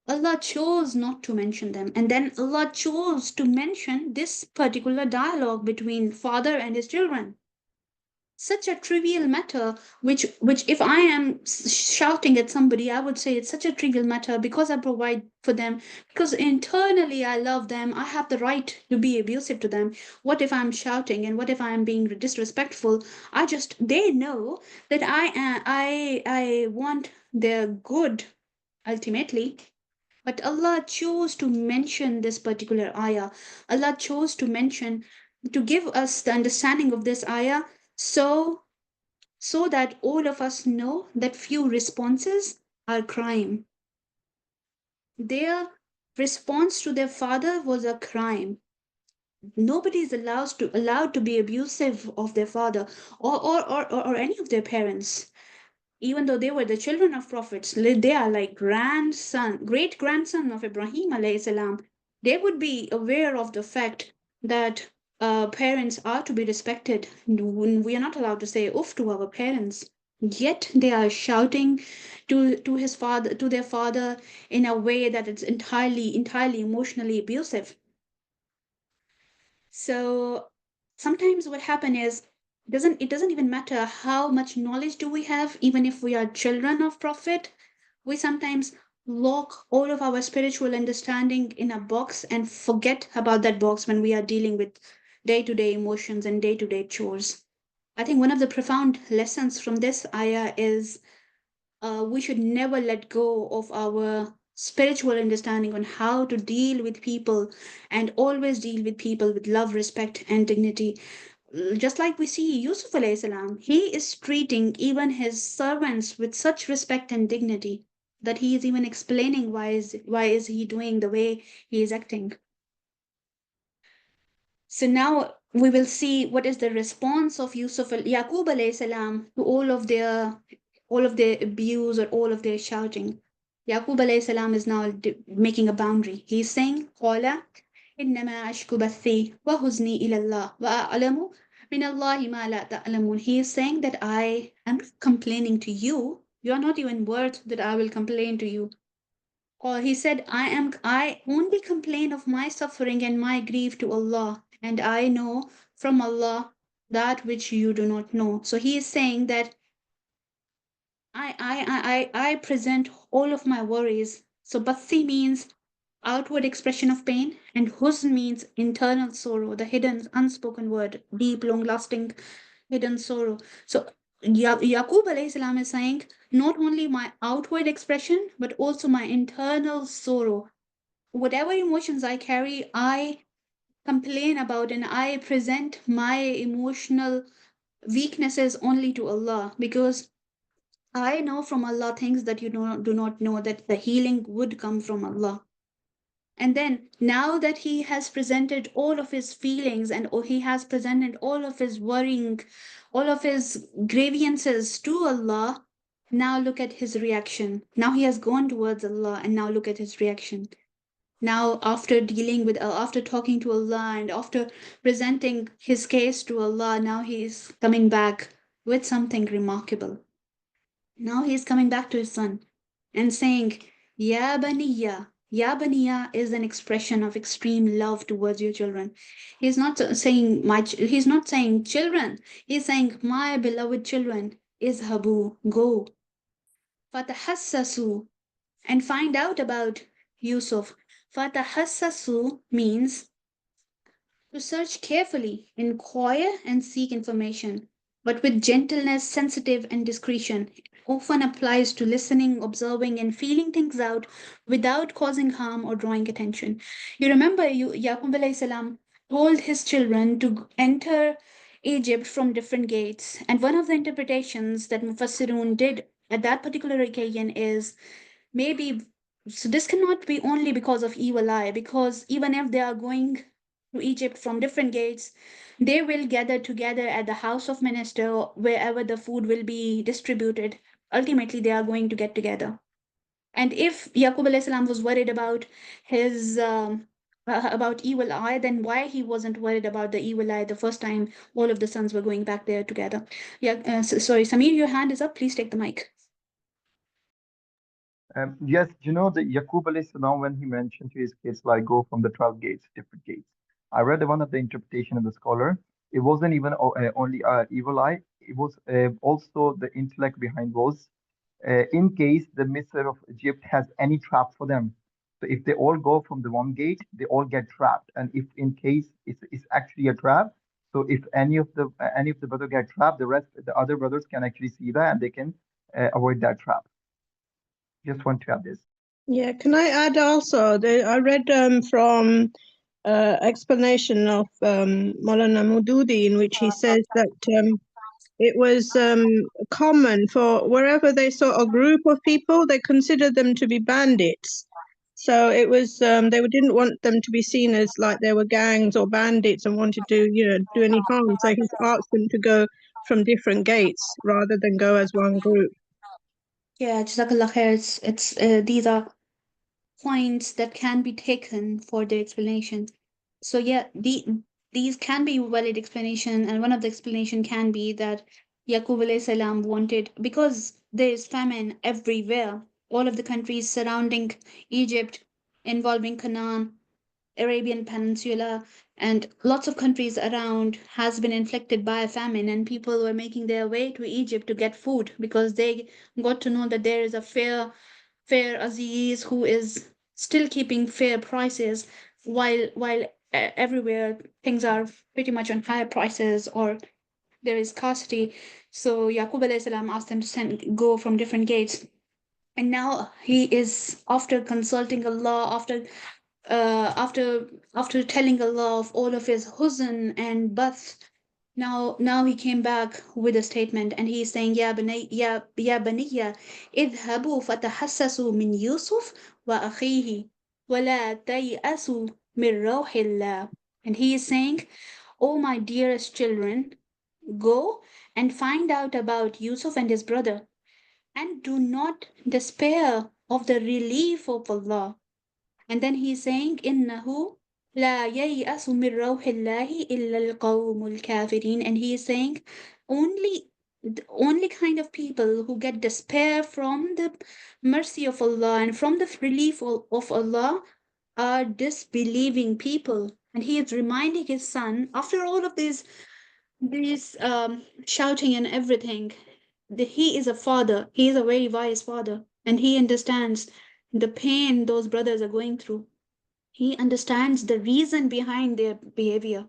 Allah chose not to mention them. And then Allah chose to mention this particular dialogue between father and his children. Such a trivial matter, which if I am shouting at somebody, I would say it's such a trivial matter because I provide for them, because internally I love them, I have the right to be abusive to them. What if I'm shouting, and what if I'm being disrespectful? They know that I want their good ultimately. But Allah chose to mention this particular ayah. Allah chose to mention, to give us the understanding of this ayah, so that all of us know that few responses are crime. Their response to their father was a crime. Nobody is allowed to be abusive of their father or any of their parents. Even though they were the children of prophets, they are like great grandson of Ibrahim alayhi salam. They would be aware of the fact that parents are to be respected. We are not allowed to say oof to our parents. Yet they are shouting to their father in a way that it's entirely emotionally abusive. So sometimes what happen is, it doesn't even matter how much knowledge do we have, even if we are children of prophet, we sometimes lock all of our spiritual understanding in a box and forget about that box when we are dealing with day-to-day emotions and day-to-day chores. I think one of the profound lessons from this ayah is we should never let go of our spiritual understanding on how to deal with people, and always deal with people with love, respect, and dignity. Just like we see Yusuf alayhi salam, he is treating even his servants with such respect and dignity that he is even explaining why is he doing the way he is acting. So now we will see what is the response of Yaqub alayhi salam to all of their abuse or all of their shouting. Yaqub alayhi salam is now making a boundary. He's saying, قَالَ إِنَّمَا أَشْكُ بَثِّي وَحُزْنِي إِلَى اللَّهِ وَأَعْلَمُ مِنَ اللَّهِ مَا لَا تَعْلَمُونَ. He is saying that I am complaining to you. You are not even worth that I will complain to you. Or he said, I only complain of my suffering and my grief to Allah, and I know from Allah that which you do not know. So he is saying that I present all of my worries. So Basi means outward expression of pain, and Huzn means internal sorrow, the hidden, unspoken word, deep, long-lasting, hidden sorrow. So Yaqub alayhi salam is saying, not only my outward expression, but also my internal sorrow. Whatever emotions I carry, I complain about, and I present my emotional weaknesses only to Allah, because I know from Allah things that you do not know, that the healing would come from Allah. And then now that he has presented all of his feelings, and he has presented all of his worrying, all of his grievances to Allah, now look at his reaction. Now he has gone towards Allah, and now look at his reaction. Now, after after talking to Allah and after presenting his case to Allah, now he is coming back with something remarkable. Now he is coming back to his son and saying, Ya Baniya. Ya Baniya is an expression of extreme love towards your children. He's not saying he's not saying children. He's saying, my beloved children, Izhabu, go. Fatahassasu, and find out about Yusuf. Fatahassasu means to search carefully, inquire, and seek information, but with gentleness, sensitive, and discretion. It often applies to listening, observing, and feeling things out without causing harm or drawing attention. You remember Yaqub alayhi salam told his children to enter Egypt from different gates. And one of the interpretations that Mufassirun did at that particular occasion is, maybe, so this cannot be only because of evil eye, because even if they are going to Egypt from different gates, they will gather together at the house of minister, wherever the food will be distributed. Ultimately, they are going to get together. And if Yaqub alayhi salam was worried about his about evil eye, then why he wasn't worried about the evil eye the first time all of the sons were going back there together? Yeah, sorry, Samir, your hand is up. Please take the mic. Yes, you know, the Yaqub alayhi salam, when he mentioned to his kids, like, go from the 12 gates, different gates. I read one of the interpretation of the scholar. It wasn't even only evil eye. It was also the intellect behind was, in case the Misr of Egypt has any trap for them. So if they all go from the one gate, they all get trapped. And if in case it's actually a trap, so if any of the brothers get trapped, the other brothers can actually see that and they can avoid that trap. Just want to add this. Yeah, can I add also? I read from explanation of Maulana Mududi, in which he says that it was common for wherever they saw a group of people, they considered them to be bandits. So it was they didn't want them to be seen as like they were gangs or bandits and wanted to do any harm. So he asked them to go from different gates rather than go as one group. Yeah, Jazakallah khair. It's these are points that can be taken for the explanation. So yeah, these can be valid explanation, and one of the explanation can be that Yaqub alayhi salam wanted, because there is famine everywhere, all of the countries surrounding Egypt, involving Canaan, Arabian Peninsula, and lots of countries around has been inflicted by a famine, and people were making their way to Egypt to get food because they got to know that there is a fair Aziz who is still keeping fair prices while everywhere things are pretty much on higher prices or there is scarcity. So Yaqub alayhi salam asked them to go from different gates. And now he is, after consulting Allah, after telling Allah of all of his huzn and bath, now he came back with a statement, and he's saying, ya baniya idhabu fatahassasu min Yusuf wa akhihi wa la tayasu min rawhillah. And he is saying, oh my dearest children, go and find out about Yusuf and his brother, and do not despair of the relief of Allah. And then he's saying, إِنَّهُ لَا يَيْأَسُ مِنْ رَوْحِ اللَّهِ إِلَّا الْقَوْمُ الْكَافِرِينَ. And he is saying, the only kind of people who get despair from the mercy of Allah and from the relief of Allah are disbelieving people. And he is reminding his son, after all of these shouting and everything, he is a father. He is a very wise father, and he understands the pain those brothers are going through. He understands the reason behind their behavior.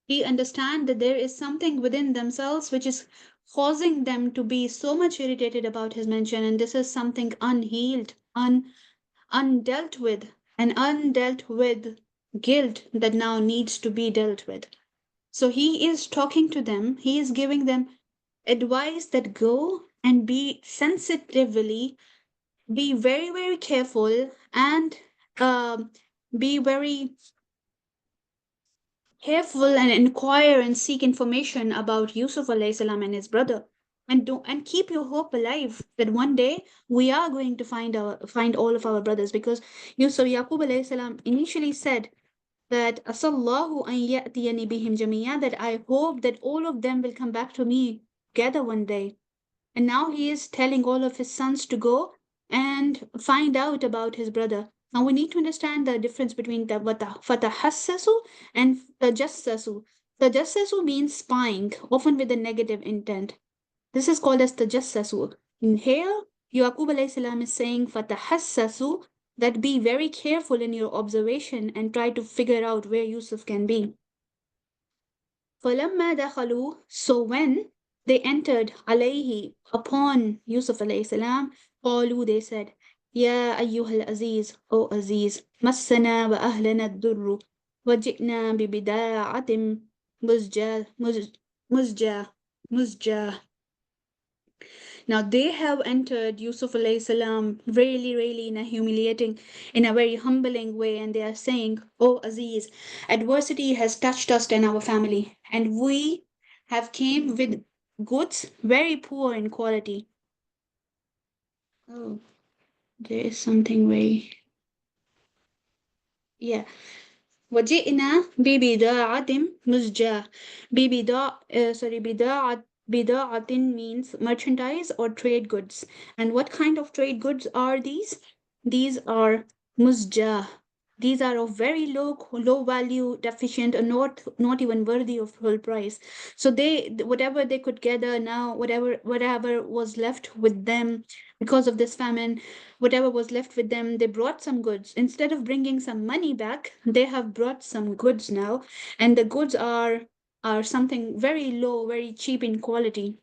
He understands that there is something within themselves which is causing them to be so much irritated about his mention, and this is something unhealed, undealt with, an undealt with guilt that now needs to be dealt with. So he is talking to them, he is giving them advice that go and be sensitively, be very, very careful, and be very careful and inquire and seek information about Yusuf alayhi salam and his brother. And keep your hope alive that one day we are going to find all of our brothers, because Yusuf Yaqub alayhi salam initially said that Asallahu an ya'tiyani bihim jamiya, that I hope that all of them will come back to me together one day. And now he is telling all of his sons to go and find out about his brother. Now we need to understand the difference between fatahassasu and tajassasu. Tajassasu means spying, often with a negative intent. This is called as tajassasu. In here, Yaqub alayhi salam is saying fatahassasu, that be very careful in your observation and try to figure out where Yusuf can be. فَلَمَّا دَخَلُوا, so when they entered alayhi, upon Yusuf alayhi salam, قالوا, they said, يا أيها العزيز, O Aziz, مسنا وأهلنا الضر وجئنا ببضاعة مزجاة. Now they have entered Yusuf alayhi salam really in a very humbling way, and they are saying, "Oh Aziz, adversity has touched us and our family, and we have came with goods very poor in quality." Oh, there is something very, yeah. وجئنا ببضاعة مزجاة. بضاعة Bida'atin means merchandise or trade goods. And what kind of trade goods are these? These are musjah. These are of very low value, deficient, and not even worthy of full price. So they, whatever they could gather now, whatever was left with them because of this famine, whatever was left with them, they brought some goods. Instead of bringing some money back, they have brought some goods now, and the goods are something very low, very cheap in quality.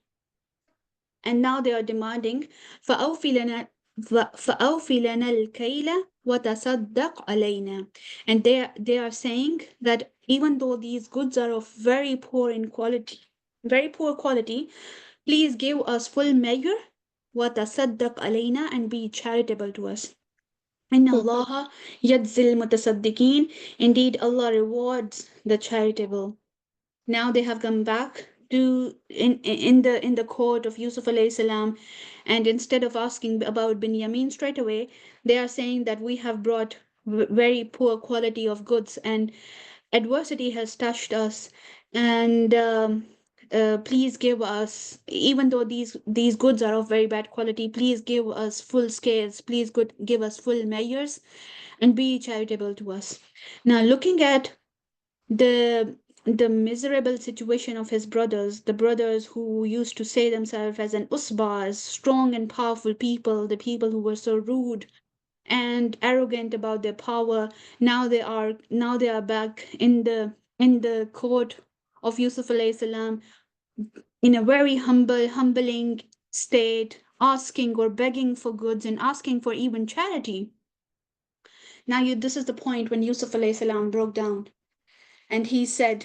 And now they are demanding فَأَوْفِ لَنَا الْكَيْلَ وَتَصَدَّقْ عَلَيْنَا. And they are saying that even though these goods are of very poor quality, please give us full measure وَتَصَدَّقْ عَلَيْنَا, and be charitable to us. إِنَّ اللَّهَ يَجْزِي الْمُتَصَدِّقِينَ. Indeed, Allah rewards the charitable. Now they have come back to in the court of Yusuf alayhi salam, and instead of asking about Binyamin straight away, they are saying that we have brought very poor quality of goods, and adversity has touched us, and please give us, even though these goods are of very bad quality, please give us full scales, please give us full measures, and be charitable to us. Now, looking at the miserable situation of his brothers, the brothers who used to say themselves as an usba, as strong and powerful people, the people who were so rude and arrogant about their power, now they are back in the court of Yusuf alayhi salam in a very humbling state, asking or begging for goods and asking for even charity. Now this is the point when Yusuf alayhi salam broke down, and he said,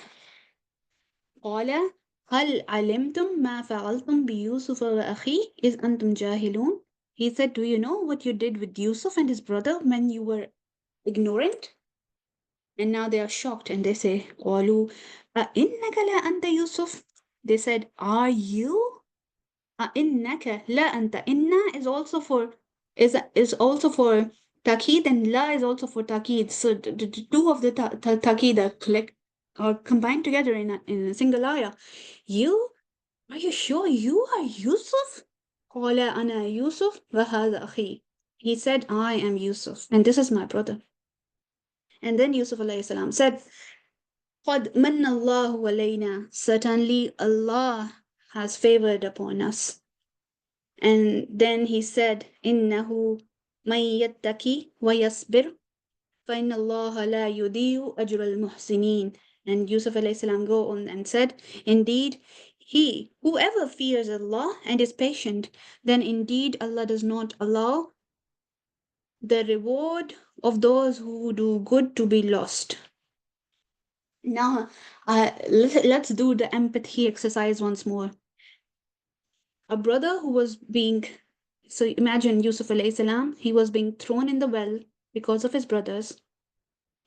قال هل علمتم ما فعلتم بيوسف وأخيه إذ أنتم جاهلون. He said, do you know what you did with Yusuf and his brother when you were ignorant? And now they are shocked and they say, قالوا أئنك لا أنت يوسف. They said, are you? أئنك لا أنت. Inna is also for Takid, and La is also for Takid. So the two of the Takid are combined together in a single ayah. You? Are you sure you are Yusuf? قال أنا يوسف وهذا أخي. He said, I am Yusuf, and this is my brother. And then Yusuf alayhi salam said, قد من الله علينا. Certainly Allah has favored upon us. And then he said, إنه من يتقي ويصبر فإن الله لا يضيع أجر المحسنين. And Yusuf alayhi salam go on and said, indeed, whoever fears Allah and is patient, then indeed Allah does not allow the reward of those who do good to be lost. Now, let's do the empathy exercise once more. A brother who was so imagine Yusuf alayhi salam, he was being thrown in the well because of his brothers.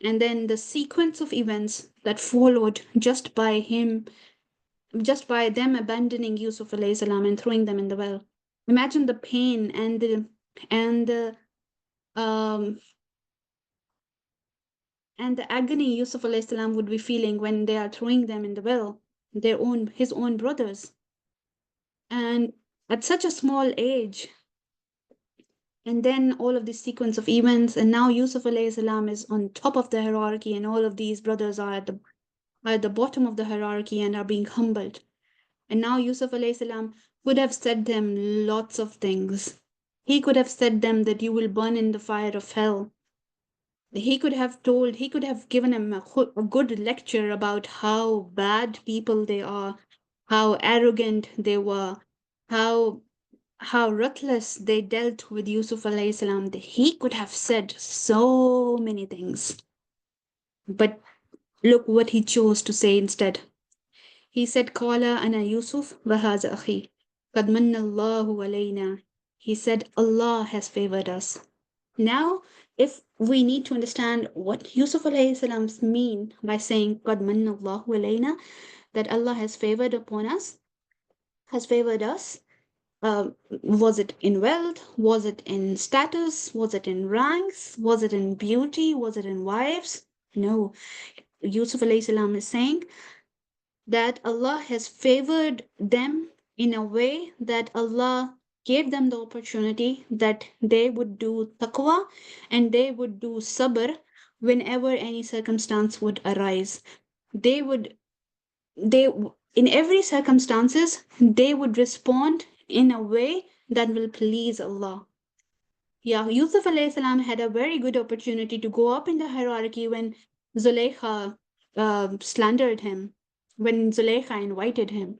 And then the sequence of events that followed just by them abandoning Yusuf alayhi salam and throwing them in the well. Imagine the pain and the agony Yusuf alayhi salam would be feeling when they are throwing them in the well, his own brothers. And at such a small age, and then all of this sequence of events, and now Yusuf alayhi salam is on top of the hierarchy, and all of these brothers are at the bottom of the hierarchy and are being humbled. And now Yusuf alayhi salam could have said them lots of things. He could have said them that you will burn in the fire of hell. He could have given them a good lecture about how bad people they are, how arrogant they were, how ruthless they dealt with Yusuf alayhi salam. He could have said so many things. But look what he chose to say instead. He said, Qala ana Yusuf wa haza akhi. Qad manna Allahu alayna. He said, Allah has favored us. Now, if we need to understand what Yusuf alayhi salam mean by saying Qad manna Allahu alayna, that Allah has favored us, was it in wealth? Was it in status? Was it in ranks? Was it in beauty? Was it in wives? No. Yusuf alayhi salam is saying that Allah has favored them in a way that Allah gave them the opportunity that they would do taqwa and they would do sabr whenever any circumstance would arise. They would, in every circumstances, they would respond in a way that will please Allah. Yeah, Yusuf alayhi salam had a very good opportunity to go up in the hierarchy when Zulaykha slandered him, when Zulaykha invited him.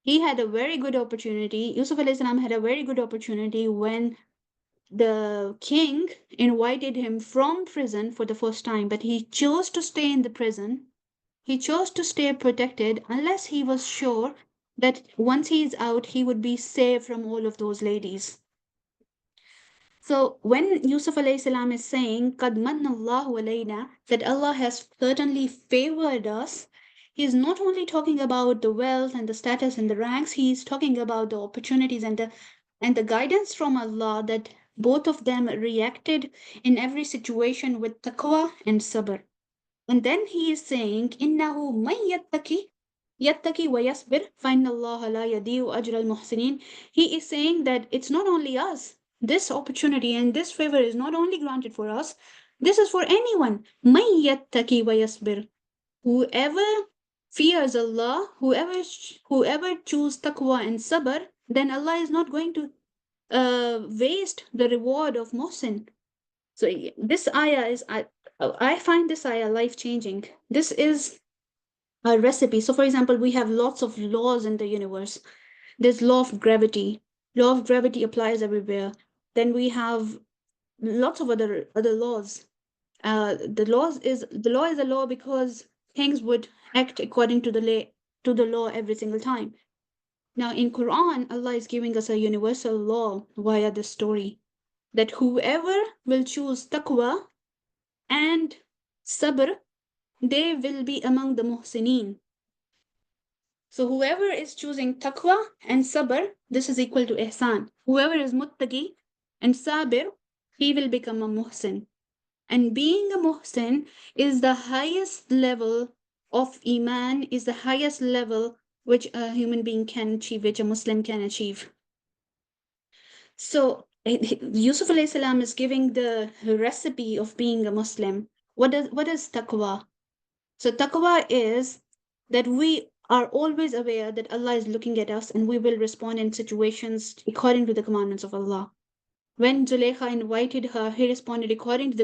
He had a very good opportunity. Yusuf alayhi salam had a very good opportunity when the king invited him from prison for the first time, but he chose to stay in the prison. He chose to stay protected unless he was sure that once he is out, he would be safe from all of those ladies. So when Yusuf alayhi salam is saying, Qad manna Allahu alayna, that Allah has certainly favored us, he is not only talking about the wealth and the status and the ranks, he is talking about the opportunities and the guidance from Allah, that both of them reacted in every situation with taqwa and sabr. And then he is saying, Innahu man yattaki wa yasbir, fa inna Allah la yadi'u ajra al-muhsinin. He is saying that it's not only us. This opportunity and this favor is not only granted for us, this is for anyone. Man yattaki wa yasbir. Whoever fears Allah, whoever choose taqwa and sabr, then Allah is not going to waste the reward of muhsin. So this ayah is, I find this ayah life-changing. This is a recipe. So for example, we have lots of laws in the universe. There's law of gravity. Law of gravity applies everywhere. Then we have lots of other laws. The law is a law because things would act according to the law every single time. Now in Quran, Allah is giving us a universal law via this story, that whoever will choose taqwa and sabr, they will be among the muhsineen. So whoever is choosing taqwa and sabr, this is equal to ihsan. Whoever is muttaqi and sabir, he will become a muhsin. And being a muhsin is the highest level of iman, is the highest level which a human being can achieve, which a Muslim can achieve. So Yusuf alayhi salam is giving the recipe of being a Muslim. What is taqwa? So taqwa is that we are always aware that Allah is looking at us and we will respond in situations according to the commandments of Allah. When Zulaykha invited her, he responded according to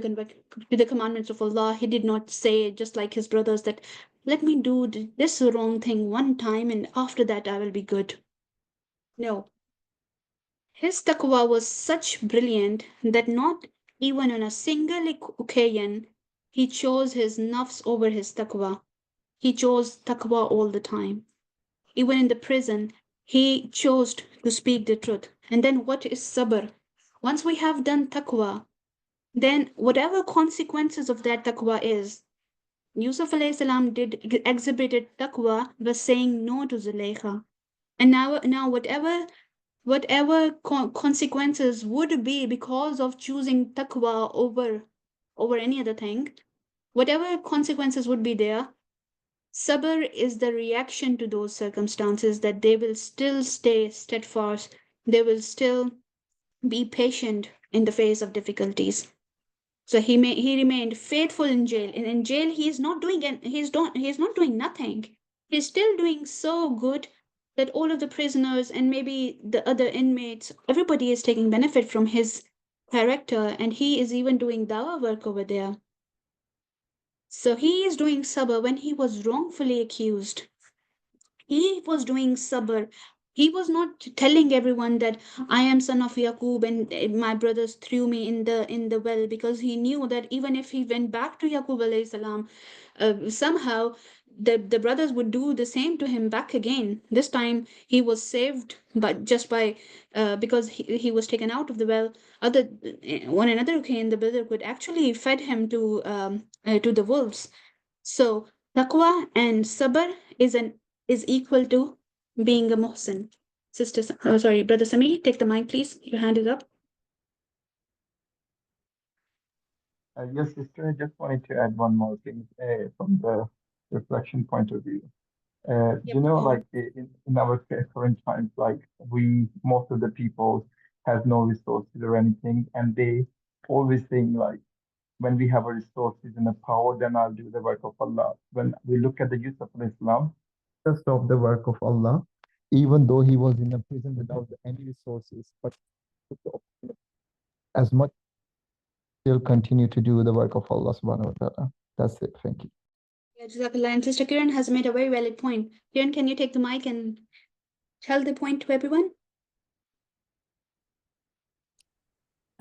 the commandments of Allah. He did not say, just like his brothers, that let me do this wrong thing one time and after that I will be good. No. His taqwa was such brilliant that not even on a single occasion he chose his nafs over his taqwa. He chose taqwa all the time. Even in the prison, he chose to speak the truth. And then what is sabr? Once we have done taqwa, then whatever consequences of that taqwa is, Yusuf alayhi salam exhibited taqwa by saying no to Zulaykha. And now whatever consequences would be because of choosing taqwa over any other thing, whatever consequences would be there, sabr is the reaction to those circumstances, that they will still stay steadfast, they will still be patient in the face of difficulties. So he remained faithful in jail, and in jail he's not doing nothing. He's still doing so good that all of the prisoners and maybe the other inmates, everybody is taking benefit from his character, and he is even doing dawah work over there. So he is doing sabr when he was wrongfully accused. He was doing sabr. He was not telling everyone that I am son of Yaqub and my brothers threw me in the well, because he knew that even if he went back to Yaqub alayhi salam, somehow the brothers would do the same to him back again. This time he was saved, but just by because he was taken out of the well. On another occasion, the brother could actually fed him to the wolves. So taqwa and sabr is equal to being a muhsin. Brother Sami, take the mic, please. Your hand is up. Yes, sister, I just wanted to add one more thing from the reflection point of view. You know, like in our current times, like most of the people have no resources or anything, and they always saying like, when we have a resources and a power, then I'll do the work of Allah. When we look at the Yusuf of Islam, just of the work of Allah, even though he was in a prison without any resources, but as much still continue to do the work of Allah subhanahu wa ta'ala. That's it. Thank you. Yeah, Jazakallah. And Sister Kiran has made a very valid point. Kiran, can you take the mic and tell the point to everyone?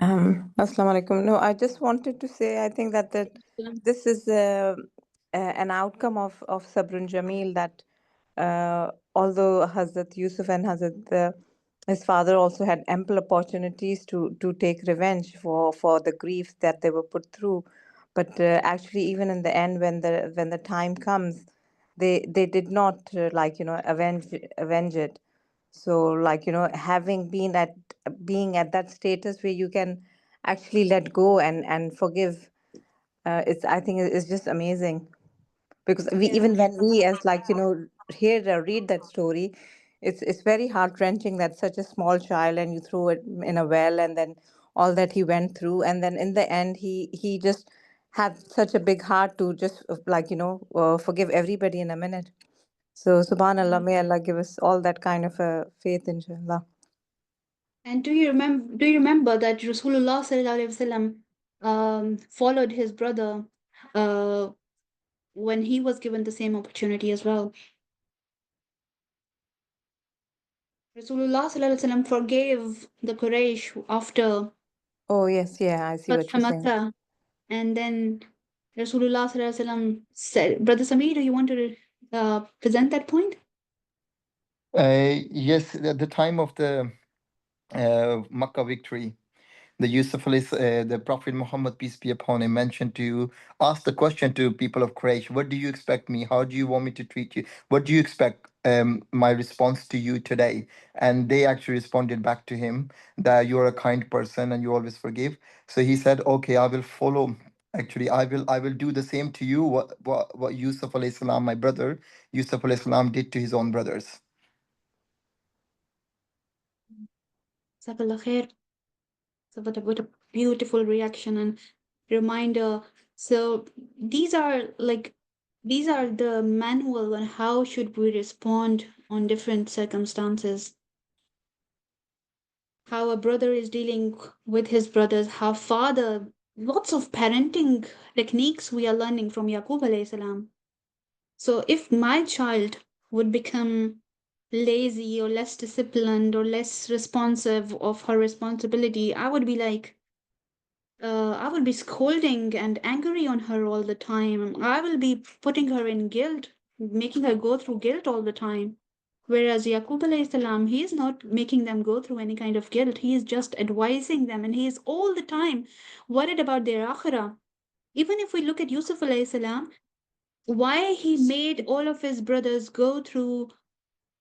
Assalamu alaikum. No, I just wanted to say, I think that this is an outcome of Sabrun Jamil, that although Hazrat Yusuf and Hazrat his father also had ample opportunities to take revenge for the grief that they were put through, but actually even in the end, when the time comes, they did not avenge it. So having being at that status where you can actually let go and forgive, I think it's just amazing, because even when we as hear or read that story, it's very heart-wrenching that such a small child, and you throw it in a well, and then all that he went through, and then in the end he just had such a big heart to just forgive everybody in a minute. So subhanallah, may Allah give us all that kind of a faith, inshallah. And do you remember that Rasulullah sallallahu alaihi wasallam followed his brother when he was given the same opportunity as well? Rasulullah sallallahu alaihi wasallam forgave the Quraysh after Oh yes, yeah, I see what you're saying. Makkah, and then Rasulullah sallallahu alaihi wasallam said, Brother Samir, do you want to present that point? Yes, at the time of the Makkah victory, the Yusuf, the Prophet Muhammad, peace be upon him, mentioned to ask the question to people of Quraysh, what do you expect me? How do you want me to treat you? What do you expect my response to you today? And they actually responded back to him that you're a kind person and you always forgive. So he said, okay, I will follow. Actually, I will do the same to you, what Yusuf alayhi salam, my brother, Yusuf alayhi salam did to his own brothers. Jazakallah khair. So what a beautiful reaction and reminder. So these are the manual on how should we respond on different circumstances. How a brother is dealing with his brothers, how father, lots of parenting techniques we are learning from Yaqub alayhi salam. So if my child would become lazy or less disciplined or less responsive of her responsibility, I would be scolding and angry on her all the time. I will be putting her in guilt, making her go through guilt all the time. Whereas Yaqub alayhi salam, he is not making them go through any kind of guilt. He is just advising them, and he is all the time worried about their akhirah. Even if we look at Yusuf alayhi salam, why he made all of his brothers go through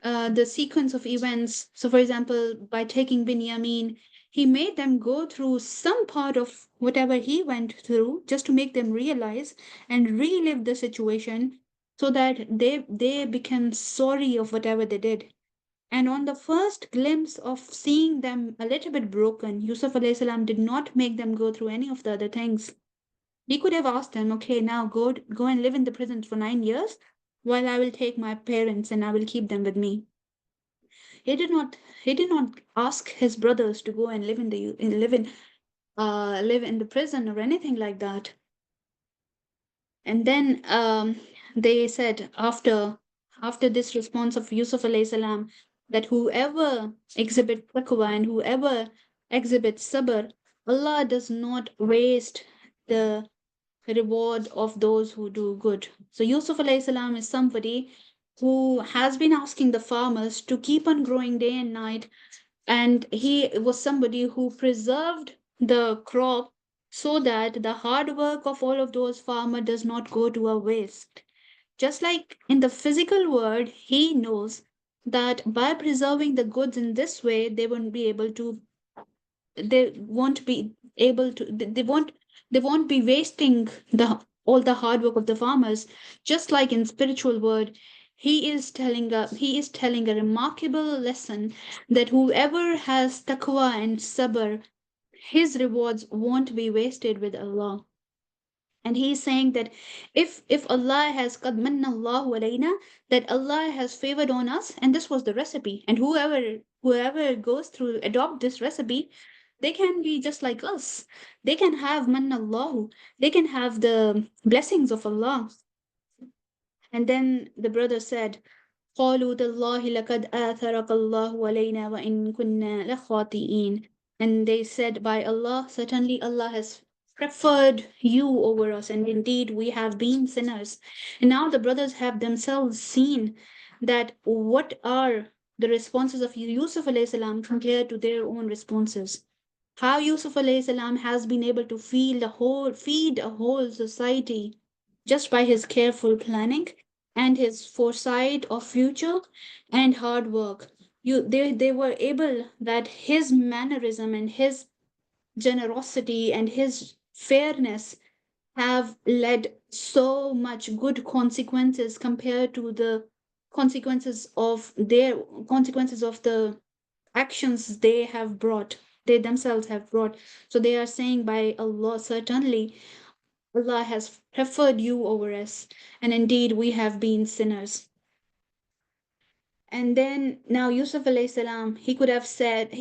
the sequence of events. So, for example, by taking Binyamin, he made them go through some part of whatever he went through just to make them realize and relive the situation so that they become sorry of whatever they did. And on the first glimpse of seeing them a little bit broken, Yusuf alayhi salam did not make them go through any of the other things. He could have asked them, okay, now go and live in the prison for 9 years while I will take my parents and I will keep them with me. He did not ask his brothers to go and live in the prison or anything like that. And then they said after this response of Yusuf alayhi salam, that whoever exhibits taqwa and whoever exhibits sabr, Allah does not waste the reward of those who do good. So Yusuf alayhi salam is somebody who has been asking the farmers to keep on growing day and night, and he was somebody who preserved the crop so that the hard work of all of those farmers does not go to a waste. Just like in the physical world, he knows that by preserving the goods in this way, they won't be wasting all the hard work of the farmers. Just like in spiritual world, he is telling a remarkable lesson that whoever has taqwa and sabr, his rewards won't be wasted with Allah. And he is saying that if Allah has qad manna Allahu alayna, that Allah has favored on us, and this was the recipe. And whoever goes through adopt this recipe, they can be just like us. They can have manna Allahu. They can have the blessings of Allah. And then the brother said, قالوا تالله لقد آثرك الله علينا وإن كنا لخاطئين. And they said, by Allah, certainly Allah has preferred you over us, and indeed we have been sinners. And now the brothers have themselves seen that what are the responses of Yusuf alayhi salam compared to their own responses. How Yusuf alayhi salam has been able to feed a whole society just by his careful planning and his foresight of future and hard work. They were able that his mannerism and his generosity and his fairness have led so much good consequences compared to the consequences of the actions they themselves have brought. So they are saying, by Allah, certainly Allah has preferred you over us, and indeed we have been sinners. And then now Yusuf alayhi salam, he could have said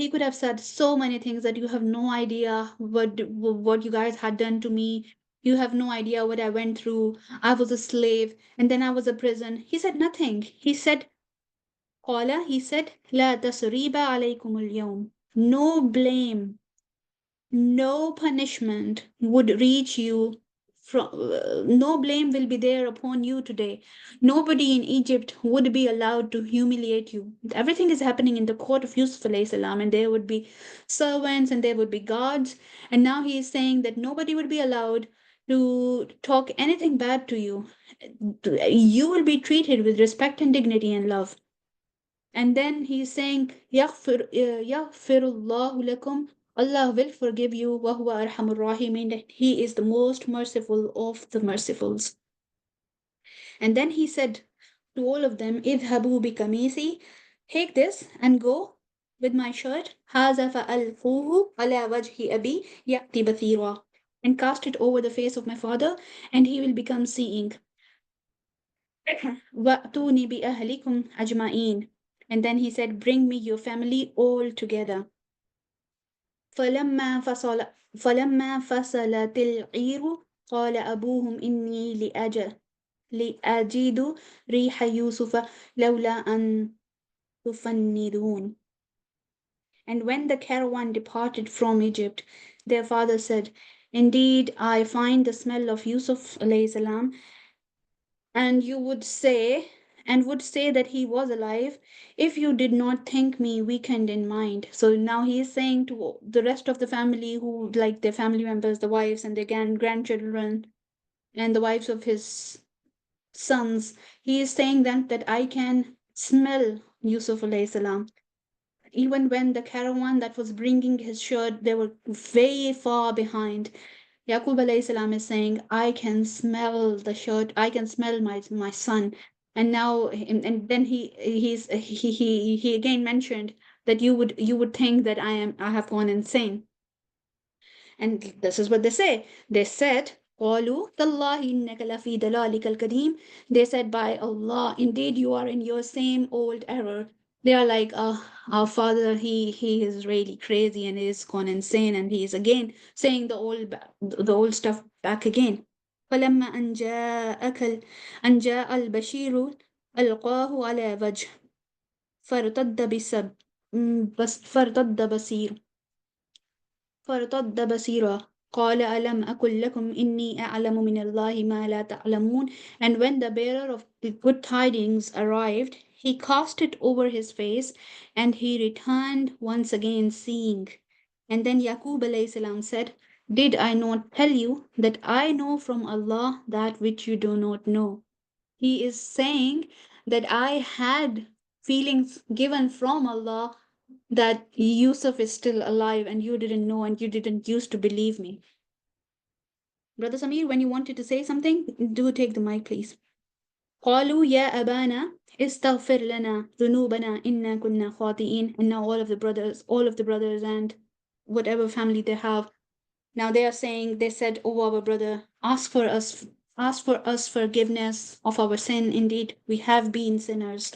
so many things that you have no idea what you guys had done to me. You have no idea what I went through. I was a slave, and then I was a prison. He said nothing. He said, Qala, he said, La tasriba alaykum al-yawm. No blame, no punishment would reach you. No blame will be there upon you today. Nobody in Egypt would be allowed to humiliate you. Everything is happening in the court of Yusuf alayhi salam, and there would be servants and there would be guards. And now he is saying that nobody would be allowed to talk anything bad to you. You will be treated with respect and dignity and love. And then he's saying, Yaghfirullahu lakum. Allah will forgive you. Wa huwa arhamur rahimin. He is the most merciful of the mercifuls. And then he said to all of them, Idhabu bi kamisi. Take this and go with my shirt. Haza fa'alquhu ala wajhi abi ya'ti bathira. And cast it over the face of my father, and he will become seeing. Wa'tuni bi ahlikum ajma'in. And then he said, bring me your family all together. فلما فصلت العير قال أبوهم إني لأجد ريح يوسف لولا أن تفندون. And when the caravan departed from Egypt, their father said, indeed, I find the smell of Yusuf alayhi salam, and would say that he was alive if you did not think me weakened in mind. So now he is saying to the rest of the family, who, like their family members, the wives and their grandchildren and the wives of his sons, he is saying them that I can smell Yusuf alayhi salam. Even when the caravan that was bringing his shirt, they were way far behind. Yaqub alayhi salam is saying, I can smell the shirt, I can smell my son. And now, and then he again mentioned that you would think that I have gone insane. And this is what they say. They said, قالوا تالله إنك لفي ضلالك القديم. They said, by Allah, indeed you are in your same old error. They are like, our father, he is really crazy and is gone insane, and he is again saying the old stuff back again. فلما أن جاء البشير ألقاه على وجه فارتد بصيرا قال ألم أقل لكم إني أعلم من الله ما لا تعلمون. And when the bearer of the good tidings arrived, he cast it over his face, and he returned once again seeing. And then Yaqub alayhi salam said, did I not tell you that I know from Allah that which you do not know? He is saying that I had feelings given from Allah that Yusuf is still alive, and you didn't know, and you didn't used to believe me. Brother Samir, when you wanted to say something, do take the mic, please. قالوا يا أبانا استغفر لنا ذنوبنا إنا كنا خاطئين. And now all of the brothers and whatever family they have, now they are saying, they said, oh our brother, ask for us forgiveness of our sin. Indeed, we have been sinners.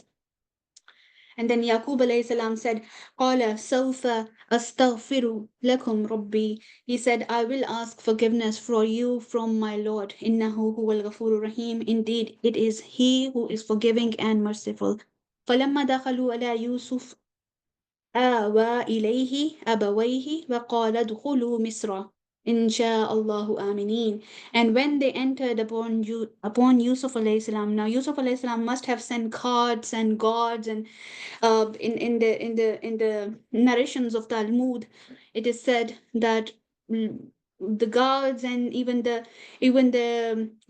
And then Yaqub alayhi salam said, قَالَ سَوْفَ أَسْتَغْفِرُ لَكُمْ رَبِّي. He said, I will ask forgiveness for you from my Lord. إِنَّهُ هُوَ الْغَفُورُ الرَّحِيمُ. Indeed, it is He who is forgiving and merciful. فَلَمَّا دَخَلُوا عَلَى يُوسُفَ آوى إليه أبويه وقال ادخلوا مصر إن شاء الله آمنين. And when they entered upon Yusuf alayhi salam, now Yusuf alayhi salam must have sent cards and guards, and in the narrations of Talmud, it is said that the guards and even the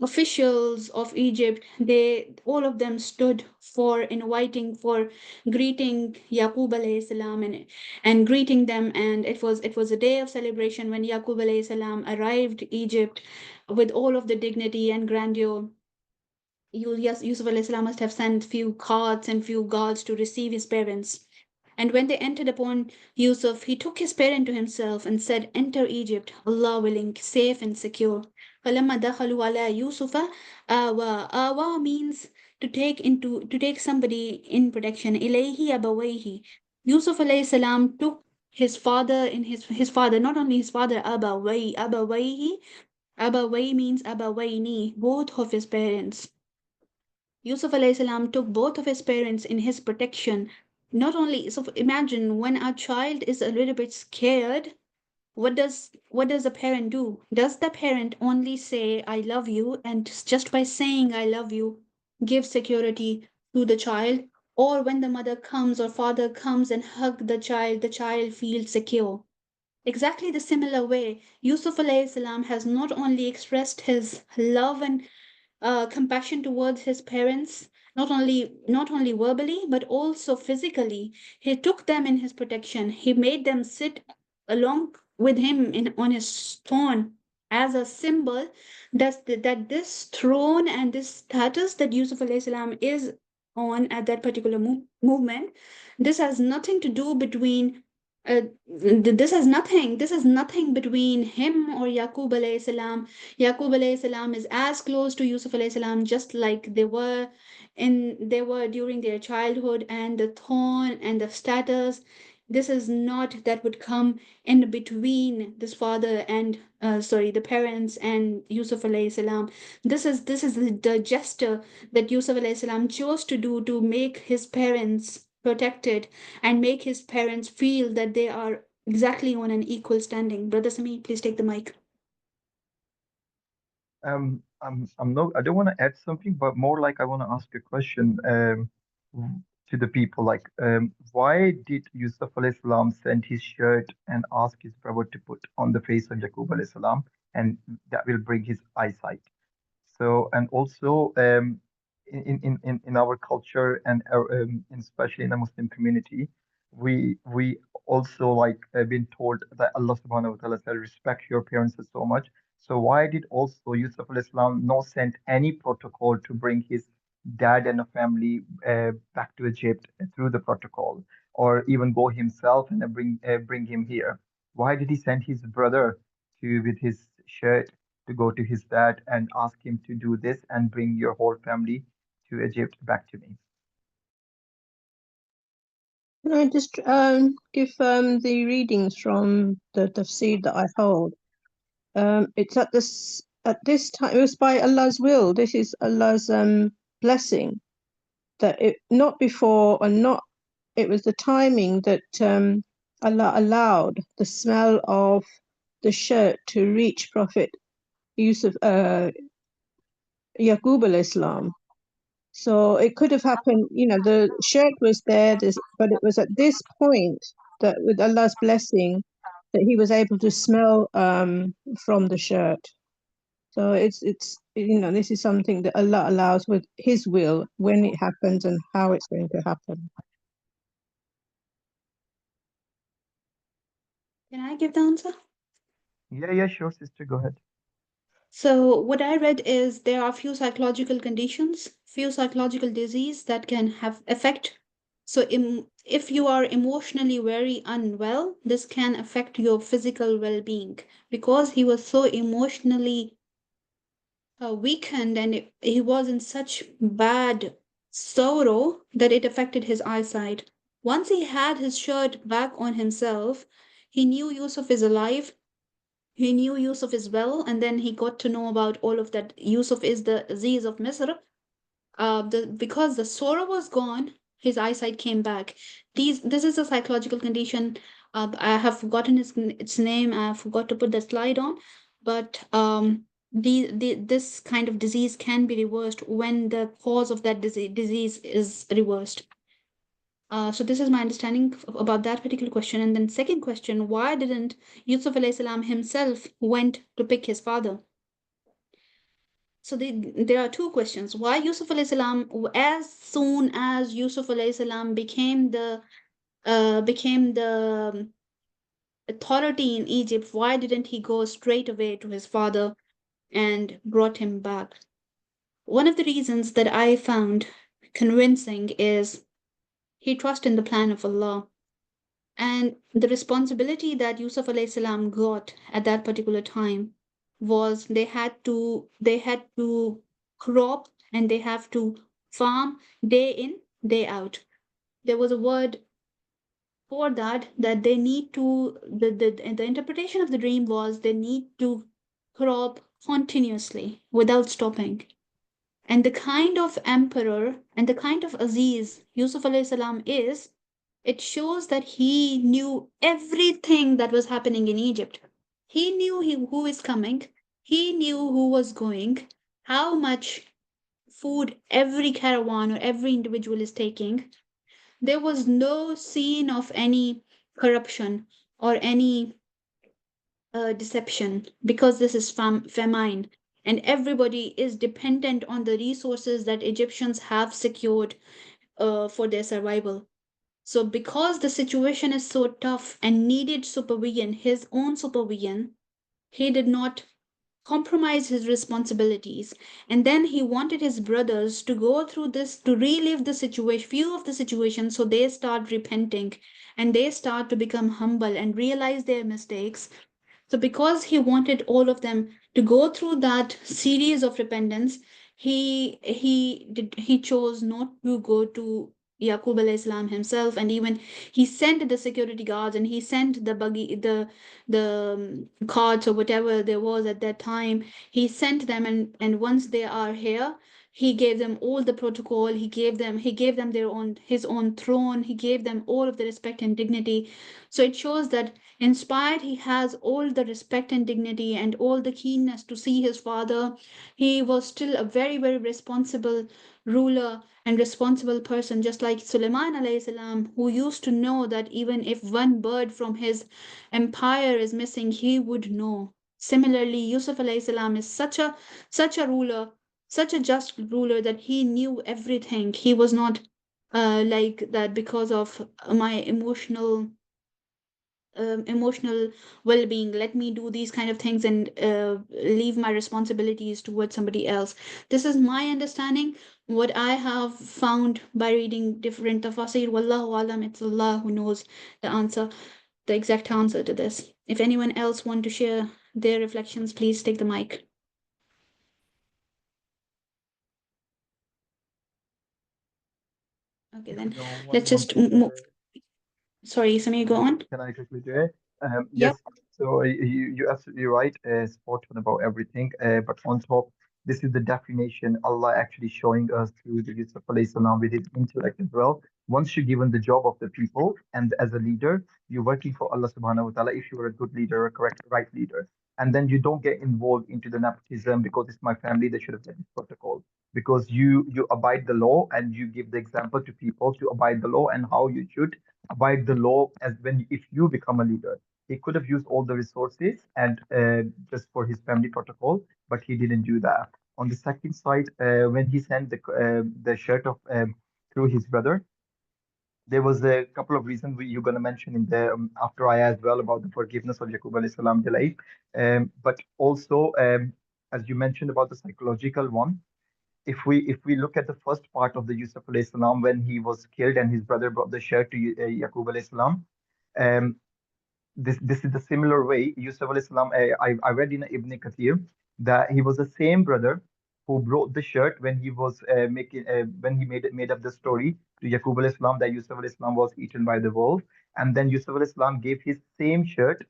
officials of Egypt, they all of them stood for inviting, for greeting Yaqub alayhi salam, and greeting them. And it was a day of celebration when Yaqub alayhi salam arrived Egypt with all of the dignity and grandeur. Yusuf alayhi salam must have sent few cards and few guards to receive his parents. And when they entered upon Yusuf, he took his parent to himself and said, enter Egypt, Allah willing, safe and secure. فَلَمَّا دَخَلُوا عَلَى يُوسُفَ آوَى. Awa means to take somebody in protection. إِلَيْهِ أَبَوَيْهِ. Yusuf alayhi salam took his father in his father, not only his father, Abaway means Abawayni, both of his parents. Yusuf alayhi salam took both of his parents in his protection. Not only, so imagine when a child is a little bit scared, what does a parent do? Does the parent only say, I love you, and just by saying I love you, give security to the child? Or when the mother comes or father comes and hug the child feels secure. Exactly the similar way, Yusuf alayhi salam has not only expressed his love and compassion towards his parents, not only verbally but also physically. He took them in his protection. He made them sit along with him on his throne as a symbol that this throne and this status that Yusuf alayhi salam is on at that particular movement, this has nothing to do between this is nothing between him or Yaqub alayhi salam. Yaqub alayhi salam is as close to Yusuf alayhi salam just like they were during their childhood, and the thorn and the status, this is not that would come in between this father and the parents and Yusuf alayhi salam. This is the gesture that Yusuf alayhi salam chose to do to make his parents protected and make his parents feel that they are exactly on an equal standing. Brother Sami, please take the mic. I don't want to add something, but more like I want to ask a question to the people. Like, why did Yusuf alayhi salam send his shirt and ask his brother to put on the face of Yaqub alayhi salam, and that will bring his eyesight? So, and also in our culture and especially in the Muslim community, we also like been told that Allah subhanahu wa ta'ala said, respect your parents so much. So why did also Yusuf al-Islam not send any protocol to bring his dad and a family back to Egypt through the protocol, or even go himself and bring him here? Why did he send his brother to with his shirt to go to his dad and ask him to do this and bring your whole family to Egypt back to me? Can I just give the readings from the tafsir that I hold? It's at this time, it was by Allah's will. This is Allah's blessing, that it not before and not, it was the timing that Allah allowed the smell of the shirt to reach Prophet Yusuf, Yaqub al-Islam. So it could have happened, the shirt was there, but it was at this point that with Allah's blessing that he was able to smell from the shirt. So it's this is something that Allah allows with his will, when it happens and how it's going to happen. Can I give the answer? Yeah, sure, sister, go ahead. So what I read is there are few psychological conditions, few psychological disease that can have effect. So if you are emotionally very unwell, this can affect your physical well-being, because he was so emotionally weakened, and he was in such bad sorrow that it affected his eyesight. Once he had his shirt back on himself, he knew Yusuf is alive, he knew Yusuf is well, and then he got to know about all of that. Yusuf is the Aziz of Misr. Because the sorrow was gone, his eyesight came back. This is a psychological condition. I have forgotten its name. I forgot to put the slide on, but this kind of disease can be reversed when the cause of that disease is reversed. So this is my understanding about that particular question. And then second question, why didn't Yusuf alayhi salam himself went to pick his father? So there are two questions. Why Yusuf alayhi salam, as soon as Yusuf alayhi salam became the authority in Egypt, why didn't he go straight away to his father and brought him back? One of the reasons that I found convincing is he trusted in the plan of Allah. And the responsibility that Yusuf alayhi salam got at that particular time was they had to crop and they have to farm day in, day out. There was a word for that they need to the interpretation of the dream was they need to crop continuously without stopping. And the kind of emperor and the kind of Aziz Yusuf alayhi salam is, it shows that he knew everything that was happening in Egypt. He knew who is coming, he knew who was going, how much food every caravan or every individual is taking. There was no scene of any corruption or any deception, because this is famine and everybody is dependent on the resources that Egyptians have secured for their survival. So, because the situation is so tough and needed supervision, his own supervision, he did not compromise his responsibilities. And then he wanted his brothers to go through this, to relive the situation, view of the situation, so they start repenting and they start to become humble and realize their mistakes. So, because he wanted all of them to go through that series of repentance, he chose not to go to Yaqub alayhi salam himself, and even he sent the security guards and he sent the buggy, the carts or whatever there was at that time. He sent them, and once they are here, he gave them all the protocol. He gave them his own throne. He gave them all of the respect and dignity. So it shows that inspired, he has all the respect and dignity and all the keenness to see his father. He was still a very, very responsible ruler and responsible person, just like Sulaiman alayhi salam, who used to know that even if one bird from his empire is missing, he would know. Similarly, Yusuf alayhi salam is such a ruler, such a just ruler, that he knew everything. He was not like that because of my emotional well-being, let me do these kind of things and leave my responsibilities towards somebody else. This is my understanding, what I have found by reading different tafasir. Wallahu alam, it's Allah who knows the exact answer to this. If anyone else want to share their reflections, please take the mic. Okay, then let's just move. Sorry, Samir, go on. Can I quickly do it? Yep. Yes. So you're absolutely right, spot on about everything. But on top, this is the definition Allah actually showing us through the Yusuf alayhi salam with his intellect as well. Once you're given the job of the people and as a leader, you're working for Allah subhanahu wa ta'ala if you're a good leader, a correct right leader. And then you don't get involved into the nepotism because it's my family, they should have set this protocol. Because you abide the law and you give the example to people to abide the law and how you should abide the law as when if you become a leader. He could have used all the resources and just for his family protocol, but he didn't do that. On the second side, when he sent the shirt of through his brother, there was a couple of reasons you're going to mention in the after ayah as well about the forgiveness of Yaqub alayhi salam delay, but also as you mentioned about the psychological one, if we look at the first part of the Yusuf alayhi salam, when he was killed and his brother brought the shirt to Yaqub alayhi salam, this is the similar way Yusuf alayhi salam. I read in Ibn Kathir that he was the same brother who brought the shirt when he was when he made up the story to Yaqub alayhi salam that Yusuf alayhi salam was eaten by the wolf, and then Yusuf alayhi salam gave his same shirt,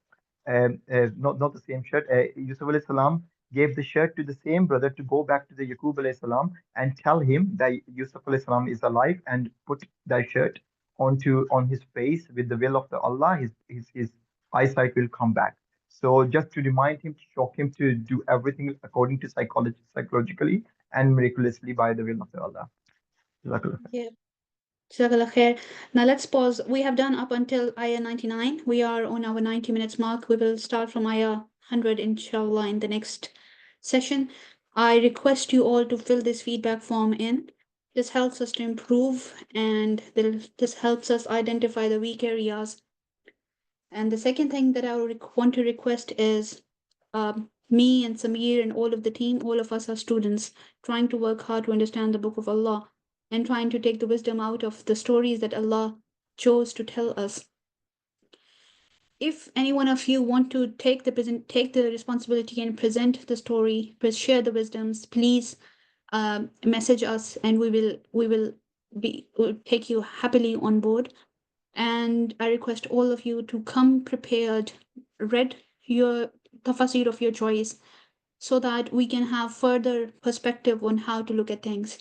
not the same shirt. Yusuf alayhi salam gave the shirt to the same brother to go back to the Yaqub alayhi salam and tell him that Yusuf alayhi salam is alive, and put that shirt on his face with the will of the Allah. His eyesight will come back. So just to remind him, to shock him to do everything according to psychologically and miraculously by the will of the Allah. Jazakallah khair. Yeah. Jazakallah khair. Now let's pause. We have done up until ayah 99. We are on our 90 minutes mark. We will start from ayah 100 inshallah in the next session. I request you all to fill this feedback form in. This helps us to improve, and this helps us identify the weak areas. And the second thing that I want to request is me and Samir and all of the team, all of us are students trying to work hard to understand the Book of Allah and trying to take the wisdom out of the stories that Allah chose to tell us. If any one of you want to take the responsibility and present the story, share the wisdoms, please message us, and we will take you happily on board. And I request all of you to come prepared, read your tafsir of your choice, so that we can have further perspective on how to look at things.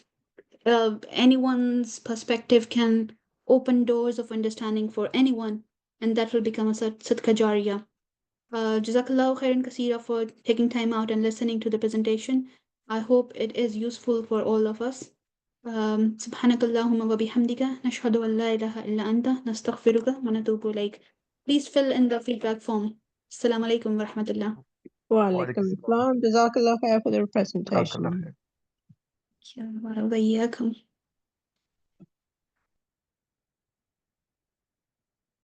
Anyone's perspective can open doors of understanding for anyone, and that will become a sadqa jariyah. Jazakallahu khairan kaseera for taking time out and listening to the presentation. I hope it is useful for all of us. سبحانك اللهم وبحمدك نشهد أن لا إله إلا أنت نستغفرك ونتوب إليك. Please fill in the feedback form. Assalamu alaikum wa rahmatullah. Wa alaikum assalam. Jazakallah khair for the presentation. Jazakallah khair. وإياكم.